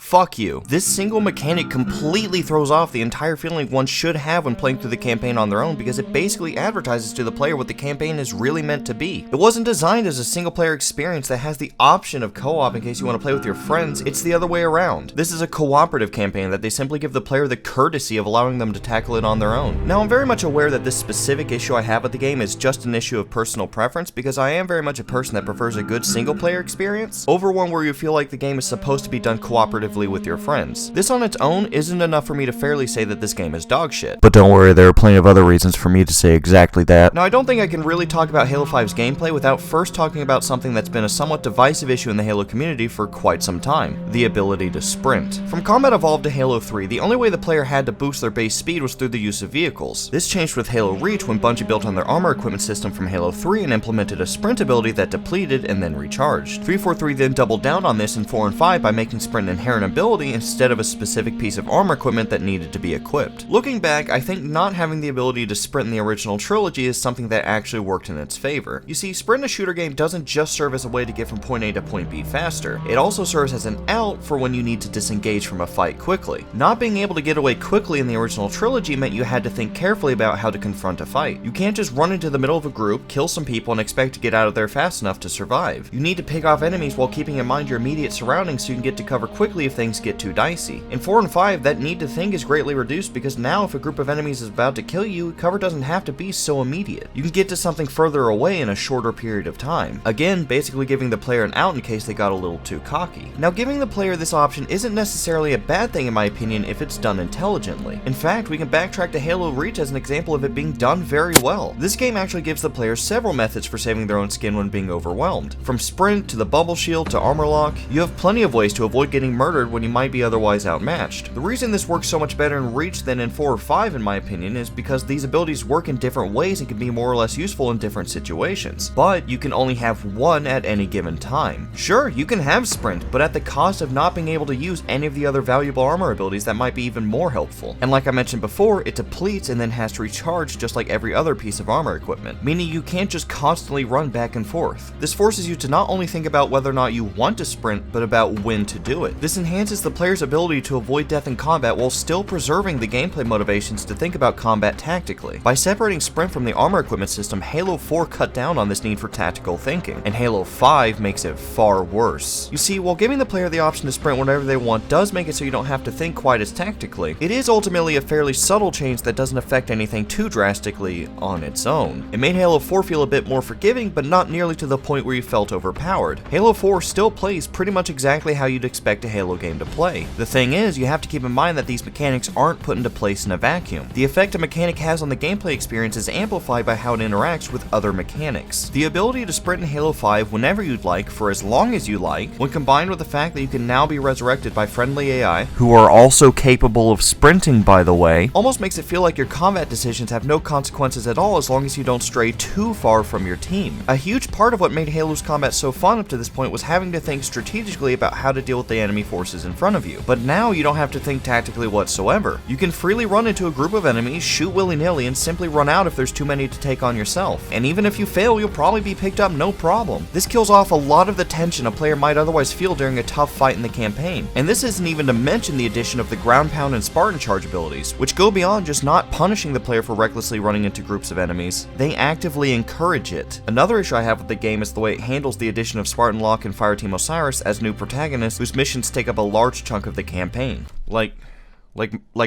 fuck you. This single mechanic completely throws off the entire feeling one should have when playing through the campaign on their own, because it basically advertises to the player what the campaign is really meant to be. It wasn't designed as a single player experience that has the option of co-op in case you want to play with your friends. It's the other way around. This is a cooperative campaign that they simply give the player the courtesy of allowing them to tackle it on their own. Now, I'm very much aware that this specific issue I have with the game is just an issue of personal preference, because I am very much a person that prefers a good single player experience over one where you feel like the game is supposed to be done cooperatively with your friends. This on its own isn't enough for me to fairly say that this game is dog shit. But don't worry, there are plenty of other reasons for me to say exactly that. Now, I don't think I can really talk about Halo 5's gameplay without first talking about something that's been a somewhat divisive issue in the Halo community for quite some time: the ability to sprint. From Combat Evolved to Halo 3, the only way the player had to boost their base speed was through the use of vehicles. This changed with Halo Reach when Bungie built on their armor equipment system from Halo 3 and implemented a sprint ability that depleted and then recharged. 343 then doubled down on this in 4 and 5 by making sprint an inherent ability instead of a specific piece of armor equipment that needed to be equipped. Looking back, I think not having the ability to sprint in the original trilogy is something that actually worked in its favor. You see, sprint in a shooter game doesn't just serve as a way to get from point A to point B faster, it also serves as an out for when you need to disengage from a fight quickly. Not being able to get away quickly in the original trilogy meant you had to think carefully about how to confront a fight. You can't just run into the middle of a group, kill some people, and expect to get out of there fast enough to survive. You need to pick off enemies while keeping in mind your immediate surroundings so you can get to cover quickly if things get too dicey. In 4 and 5, that need to think is greatly reduced, because now if a group of enemies is about to kill you, cover doesn't have to be so immediate. You can get to something further away in a shorter period of time. Again, basically giving the player an out in case they got a little too cocky. Now, giving the player this option isn't necessarily a bad thing in my opinion if it's done intelligently. In fact, we can backtrack to Halo Reach as an example of it being done very well. This game actually gives the player several methods for saving their own skin when being overwhelmed. From sprint to the bubble shield to armor lock, you have plenty of ways to avoid getting murdered when you might be otherwise outmatched. The reason this works so much better in Reach than in 4 or 5 in my opinion is because these abilities work in different ways and can be more or less useful in different situations, but you can only have one at any given time. Sure, you can have sprint, but at the cost of not being able to use any of the other valuable armor abilities that might be even more helpful. And like I mentioned before, it depletes and then has to recharge just like every other piece of armor equipment, meaning you can't just constantly run back and forth. This forces you to not only think about whether or not you want to sprint, but about when to do it. This enhances the player's ability to avoid death in combat while still preserving the gameplay motivations to think about combat tactically. By separating sprint from the armor equipment system, Halo 4 cut down on this need for tactical thinking, and Halo 5 makes it far worse. You see, while giving the player the option to sprint whenever they want does make it so you don't have to think quite as tactically, it is ultimately a fairly subtle change that doesn't affect anything too drastically on its own. It made Halo 4 feel a bit more forgiving, but not nearly to the point where you felt overpowered. Halo 4 still plays pretty much exactly how you'd expect a Halo game to play. The thing is, you have to keep in mind that these mechanics aren't put into place in a vacuum. The effect a mechanic has on the gameplay experience is amplified by how it interacts with other mechanics. The ability to sprint in Halo 5 whenever you'd like, for as long as you like, when combined with the fact that you can now be resurrected by friendly AI, who are also capable of sprinting by the way, almost makes it feel like your combat decisions have no consequences at all as long as you don't stray too far from your team. A huge part of what made Halo's combat so fun up to this point was having to think strategically about how to deal with the enemy forces in front of you. But now you don't have to think tactically whatsoever. You can freely run into a group of enemies, shoot willy-nilly, and simply run out if there's too many to take on yourself. And even if you fail, you'll probably be picked up no problem. This kills off a lot of the tension a player might otherwise feel during a tough fight in the campaign. And this isn't even to mention the addition of the ground pound and Spartan charge abilities, which go beyond just not punishing the player for recklessly running into groups of enemies. They actively encourage it. Another issue I have with the game is the way it handles the addition of Spartan Locke and Fireteam Osiris as new protagonists whose missions take up a large chunk of the campaign. Like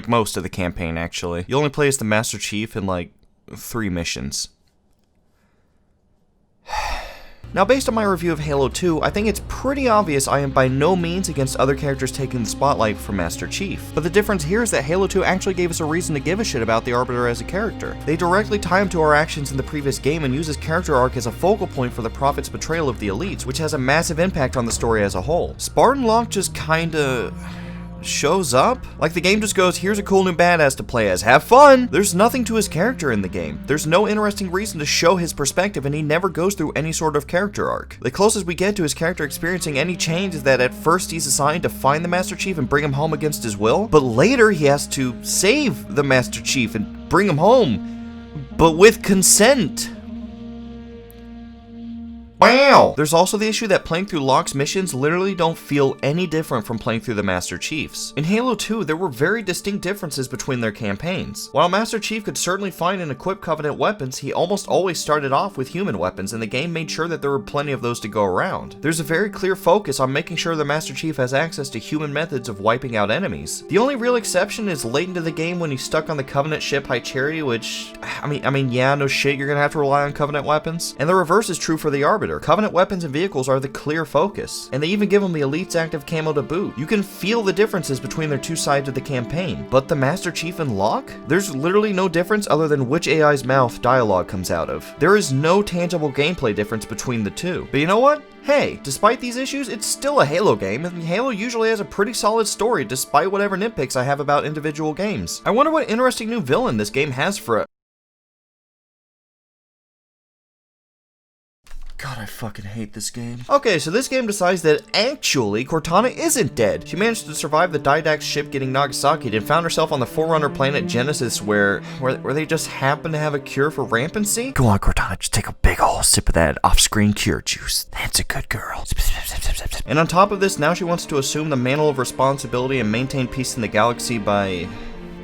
most of the campaign, actually. You only play as the Master Chief in, 3 missions. Now, based on my review of Halo 2, I think it's pretty obvious I am by no means against other characters taking the spotlight from Master Chief. But the difference here is that Halo 2 actually gave us a reason to give a shit about the Arbiter as a character. They directly tie him to our actions in the previous game and use his character arc as a focal point for the Prophet's betrayal of the Elites, which has a massive impact on the story as a whole. Spartan Locke just kinda shows up? Like the game just goes, here's a cool new badass to play as, have fun! There's nothing to his character in the game. There's no interesting reason to show his perspective, and he never goes through any sort of character arc. The closest we get to his character experiencing any change is that at first he's assigned to find the Master Chief and bring him home against his will, but later he has to save the Master Chief and bring him home, but with consent. Wow! There's also the issue that playing through Locke's missions literally don't feel any different from playing through the Master Chief's. In Halo 2, there were very distinct differences between their campaigns. While Master Chief could certainly find and equip Covenant weapons, he almost always started off with human weapons, and the game made sure that there were plenty of those to go around. There's a very clear focus on making sure the Master Chief has access to human methods of wiping out enemies. The only real exception is late into the game when he's stuck on the Covenant ship High Charity, which, I mean, yeah, no shit, you're gonna have to rely on Covenant weapons. And the reverse is true for the Arbiter. Covenant weapons and vehicles are the clear focus, and they even give him the Elite's active camo to boot. You can feel the differences between their two sides of the campaign, but the Master Chief and Locke? There's literally no difference other than which AI's mouth dialogue comes out of. There is no tangible gameplay difference between the two. But you know what? Hey, despite these issues, it's still a Halo game, and Halo usually has a pretty solid story despite whatever nitpicks I have about individual games. I wonder what interesting new villain this game has for it. God, I fucking hate this game. Okay, so this game decides that actually Cortana isn't dead. She managed to survive the Didax ship getting Nagasaki'd and found herself on the Forerunner planet Genesis where they just happen to have a cure for rampancy. Go on, Cortana, just take a big ol' sip of that off-screen cure juice. That's a good girl. And on top of this, now she wants to assume the mantle of responsibility and maintain peace in the galaxy by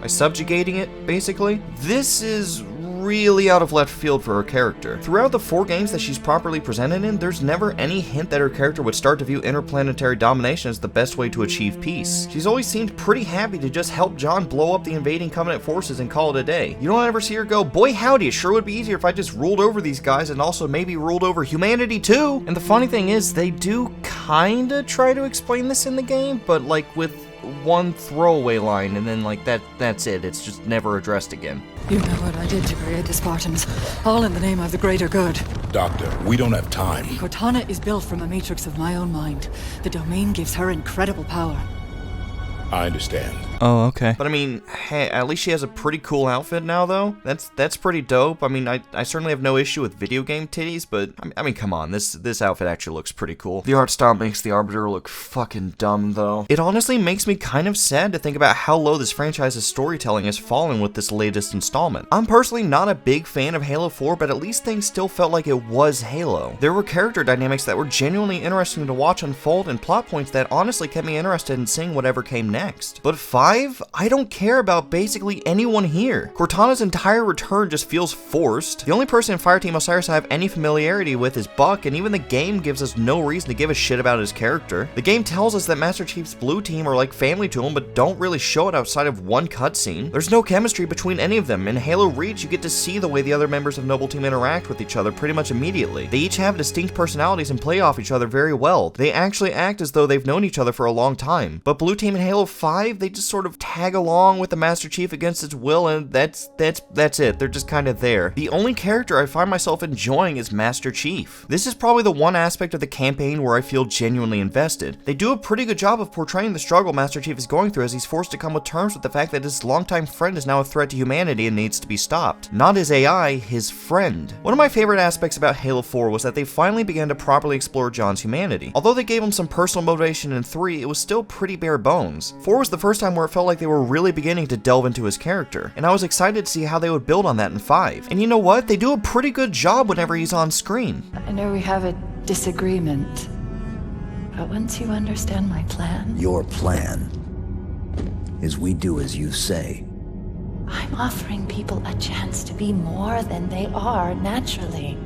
subjugating it, basically. This is really out of left field for her character. Throughout the 4 games that she's properly presented in, there's never any hint that her character would start to view interplanetary domination as the best way to achieve peace. She's always seemed pretty happy to just help John blow up the invading Covenant forces and call it a day. You don't ever see her go, boy howdy, it sure would be easier if I just ruled over these guys and also maybe ruled over humanity too. And the funny thing is, they do kinda try to explain this in the game, but like with one throwaway line, and then like that's it. It's just never addressed again. You know what I did to create the Spartans, all in the name of the greater good. Doctor, we don't have time. Cortana is built from a matrix of my own mind. The domain gives her incredible power. I understand. Oh, okay. But I mean, hey, at least she has a pretty cool outfit now, though. That's pretty dope. I mean, I certainly have no issue with video game titties, but I mean, come on, this outfit actually looks pretty cool. The art style makes the Arbiter look fucking dumb, though. It honestly makes me kind of sad to think about how low this franchise's storytelling has fallen with this latest installment. I'm personally not a big fan of Halo 4, but at least things still felt like it was Halo. There were character dynamics that were genuinely interesting to watch unfold, and plot points that honestly kept me interested in seeing whatever came next. But 5, I don't care about basically anyone here. Cortana's entire return just feels forced. The only person in Fireteam Osiris I have any familiarity with is Buck, and even the game gives us no reason to give a shit about his character. The game tells us that Master Chief's blue team are like family to him, but don't really show it outside of one cutscene. There's no chemistry between any of them. In Halo Reach, you get to see the way the other members of Noble Team interact with each other pretty much immediately. They each have distinct personalities and play off each other very well. They actually act as though they've known each other for a long time. But Blue Team in Halo 5, they just sort of tag along with the Master Chief against its will, and that's it. They're just kind of there. The only character I find myself enjoying is Master Chief. This is probably the one aspect of the campaign where I feel genuinely invested. They do a pretty good job of portraying the struggle Master Chief is going through as he's forced to come with terms with the fact that his longtime friend is now a threat to humanity and needs to be stopped. Not his AI, his friend. One of my favorite aspects about Halo 4 was that they finally began to properly explore John's humanity. Although they gave him some personal motivation in 3, it was still pretty bare bones. 4 was the first time where it felt like they were really beginning to delve into his character, and I was excited to see how they would build on that in 5. And you know what? They do a pretty good job whenever he's on screen. I know we have a disagreement, but once you understand my plan... Your plan is we do as you say. I'm offering people a chance to be more than they are naturally.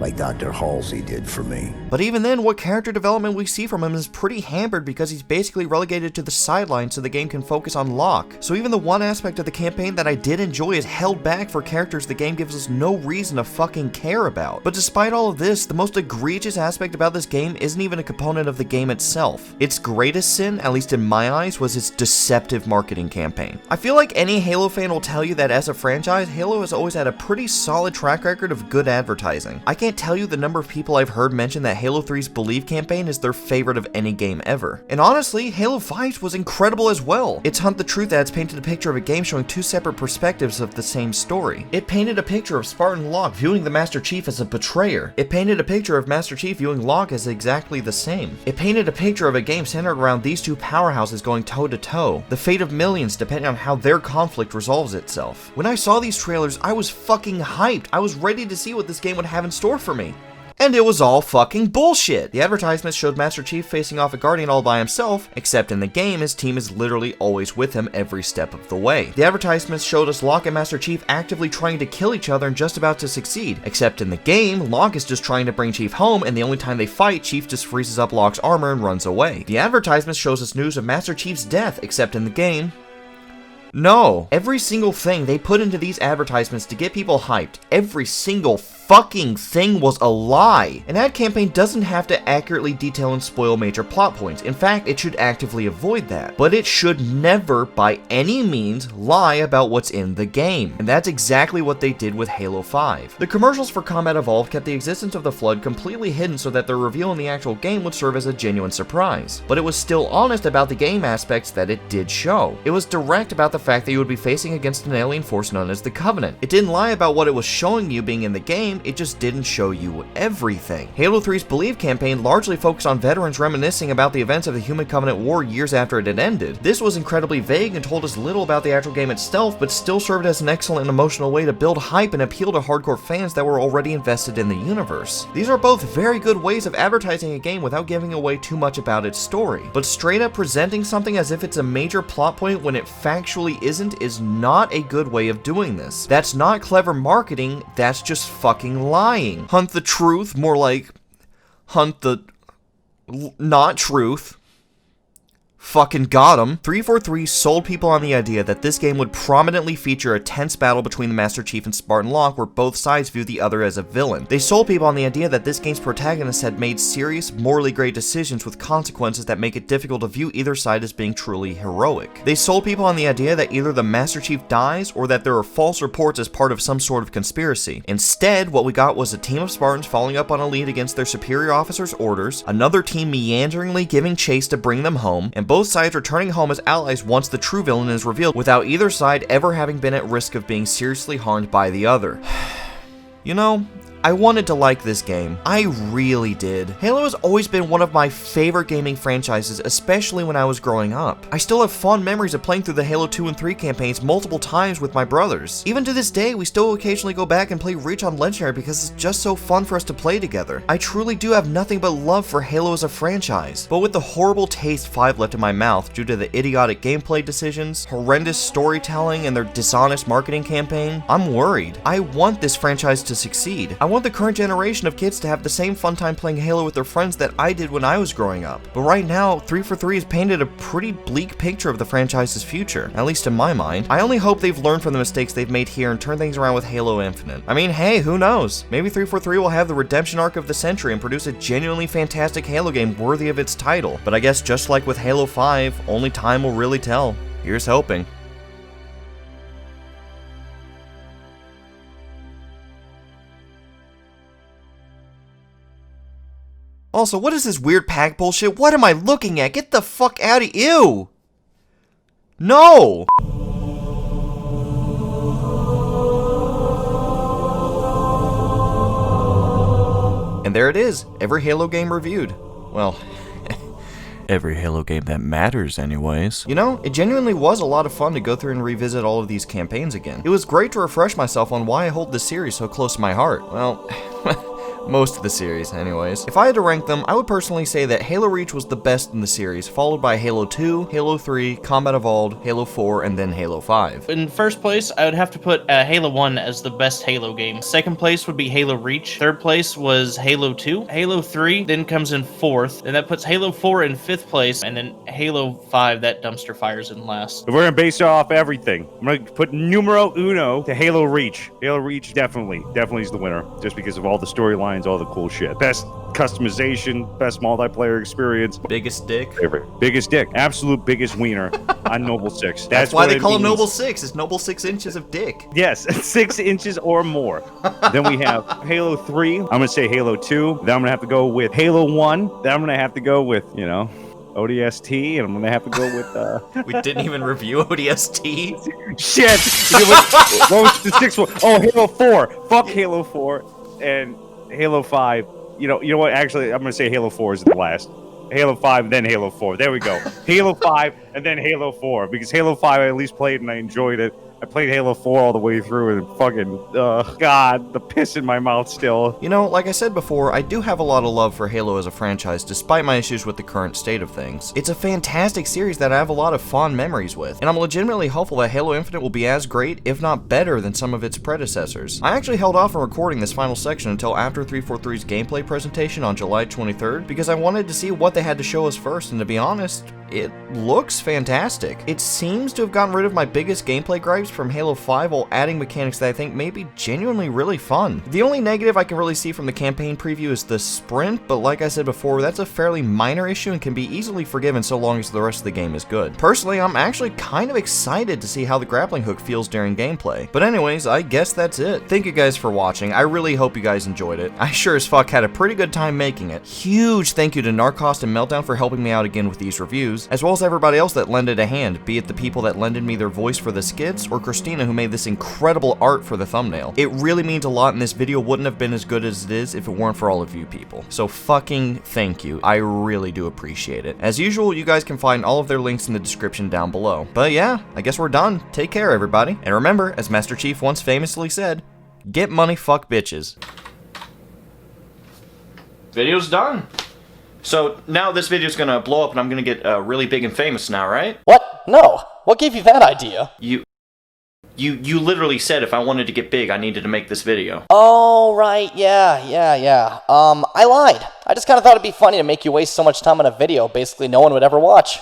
Like Dr. Halsey did for me. But even then, what character development we see from him is pretty hampered because he's basically relegated to the sidelines so the game can focus on Locke. So even the one aspect of the campaign that I did enjoy is held back for characters the game gives us no reason to fucking care about. But despite all of this, the most egregious aspect about this game isn't even a component of the game itself. Its greatest sin, at least in my eyes, was its deceptive marketing campaign. I feel like any Halo fan will tell you that as a franchise, Halo has always had a pretty solid track record of good advertising. I can't tell you the number of people I've heard mention that Halo 3's Believe campaign is their favorite of any game ever. And honestly, Halo 5's was incredible as well. Its Hunt the Truth ads painted a picture of a game showing two separate perspectives of the same story. It painted a picture of Spartan Locke viewing the Master Chief as a betrayer. It painted a picture of Master Chief viewing Locke as exactly the same. It painted a picture of a game centered around these two powerhouses going toe to toe. The fate of millions depending on how their conflict resolves itself. When I saw these trailers, I was fucking hyped. I was ready to see what this game would have in store for me. And it was all fucking bullshit. The advertisements showed Master Chief facing off a Guardian all by himself, except in the game, his team is literally always with him every step of the way. The advertisements showed us Locke and Master Chief actively trying to kill each other and just about to succeed, except in the game, Locke is just trying to bring Chief home, and the only time they fight, Chief just freezes up Locke's armor and runs away. The advertisement shows us news of Master Chief's death, except in the game, no. Every single thing they put into these advertisements to get people hyped, every single fucking thing was a lie. An ad campaign doesn't have to accurately detail and spoil major plot points. In fact, it should actively avoid that. But it should never, by any means, lie about what's in the game. And that's exactly what they did with Halo 5. The commercials for Combat Evolved kept the existence of the Flood completely hidden so that their reveal in the actual game would serve as a genuine surprise. But it was still honest about the game aspects that it did show. It was direct about the fact that you would be facing against an alien force known as the Covenant. It didn't lie about what it was showing you being in the game, it just didn't show you everything. Halo 3's Believe campaign largely focused on veterans reminiscing about the events of the Human Covenant War years after it had ended. This was incredibly vague and told us little about the actual game itself, but still served as an excellent and emotional way to build hype and appeal to hardcore fans that were already invested in the universe. These are both very good ways of advertising a game without giving away too much about its story, but straight up presenting something as if it's a major plot point when it factually isn't is not a good way of doing this. That's not clever marketing, that's just fucking lying. Hunt the truth, more like hunt the not truth. Fucking got him. 343 sold people on the idea that this game would prominently feature a tense battle between the Master Chief and Spartan Locke where both sides view the other as a villain. They sold people on the idea that this game's protagonist had made serious, morally great decisions with consequences that make it difficult to view either side as being truly heroic. They sold people on the idea that either the Master Chief dies or that there are false reports as part of some sort of conspiracy. Instead, what we got was a team of Spartans following up on a lead against their superior officer's orders, another team meanderingly giving chase to bring them home, and both sides returning home as allies once the true villain is revealed, without either side ever having been at risk of being seriously harmed by the other. You know, I wanted to like this game. I really did. Halo has always been one of my favorite gaming franchises, especially when I was growing up. I still have fond memories of playing through the Halo 2 and 3 campaigns multiple times with my brothers. Even to this day, we still occasionally go back and play Reach on Legendary because it's just so fun for us to play together. I truly do have nothing but love for Halo as a franchise. But with the horrible taste 5 left in my mouth due to the idiotic gameplay decisions, horrendous storytelling, and their dishonest marketing campaign, I'm worried. I want this franchise to succeed. I want the current generation of kids to have the same fun time playing Halo with their friends that I did when I was growing up. But right now, 343 has painted a pretty bleak picture of the franchise's future, at least in my mind. I only hope they've learned from the mistakes they've made here and turned things around with Halo Infinite. I mean, hey, who knows? Maybe 343 will have the redemption arc of the century and produce a genuinely fantastic Halo game worthy of its title. But I guess just like with Halo 5, only time will really tell. Here's hoping. Also, what is this weird pack bullshit? What am I looking at? Get the fuck out of ew! No! And there it is, every Halo game reviewed. Well, every Halo game that matters anyways. You know, it genuinely was a lot of fun to go through and revisit all of these campaigns again. It was great to refresh myself on why I hold this series so close to my heart. Well, most of the series, anyways. If I had to rank them, I would personally say that Halo Reach was the best in the series, followed by Halo 2, Halo 3, Combat Evolved, Halo 4, and then Halo 5. In first place, I would have to put Halo 1 as the best Halo game. Second place would be Halo Reach. Third place was Halo 2. Halo 3 then comes in fourth, and that puts Halo 4 in fifth place, and then Halo 5, that dumpster fires in last. If we're gonna base it off everything, I'm gonna put numero uno to Halo Reach. Halo Reach definitely is the winner, just because of all the storylines, all the cool shit. Best customization, best multiplayer experience. Biggest dick. Favorite. Biggest dick. Absolute biggest wiener on Noble 6. That's why they call him Noble 6. It's Noble 6 inches of dick. Yes, 6 inches or more. Then we have Halo 3. I'm gonna say Halo 2. Then I'm gonna have to go with Halo 1. Then I'm gonna have to go with, you know, ODST, and I'm gonna have to go with we didn't even review ODST. Shit! What was the sixth one? Oh, Halo 4. Fuck Halo 4 and Halo 5. You know what? Actually, I'm gonna say Halo 4 is the last. Halo 5, then Halo 4. There we go. Halo 5, and then Halo 4. Because Halo 5 I at least played and I enjoyed it. I played Halo 4 all the way through and fucking, God, the piss in my mouth still. You know, like I said before, I do have a lot of love for Halo as a franchise despite my issues with the current state of things. It's a fantastic series that I have a lot of fond memories with, and I'm legitimately hopeful that Halo Infinite will be as great, if not better, than some of its predecessors. I actually held off on recording this final section until after 343's gameplay presentation on July 23rd because I wanted to see what they had to show us first, and to be honest, it looks fantastic. It seems to have gotten rid of my biggest gameplay gripes from Halo 5 while adding mechanics that I think may be genuinely really fun. The only negative I can really see from the campaign preview is the sprint, but like I said before, that's a fairly minor issue and can be easily forgiven so long as the rest of the game is good. Personally, I'm actually kind of excited to see how the grappling hook feels during gameplay. But anyways, I guess that's it. Thank you guys for watching. I really hope you guys enjoyed it. I sure as fuck had a pretty good time making it. Huge thank you to Narcost and Meltdown for helping me out again with these reviews, as well as everybody else that lended a hand, be it the people that lended me their voice for the skits, or Christina who made this incredible art for the thumbnail. It really means a lot, and this video wouldn't have been as good as it is if it weren't for all of you people. So fucking thank you. I really do appreciate it. As usual, you guys can find all of their links in the description down below. But yeah, I guess we're done. Take care, everybody. And remember, as Master Chief once famously said, get money, fuck bitches. Video's done. So now this video's gonna blow up and I'm gonna get really big and famous now, right? What? No. What gave you that idea? You literally said if I wanted to get big, I needed to make this video. Oh, right. Yeah. I lied. I just kind of thought it'd be funny to make you waste so much time on a video basically no one would ever watch.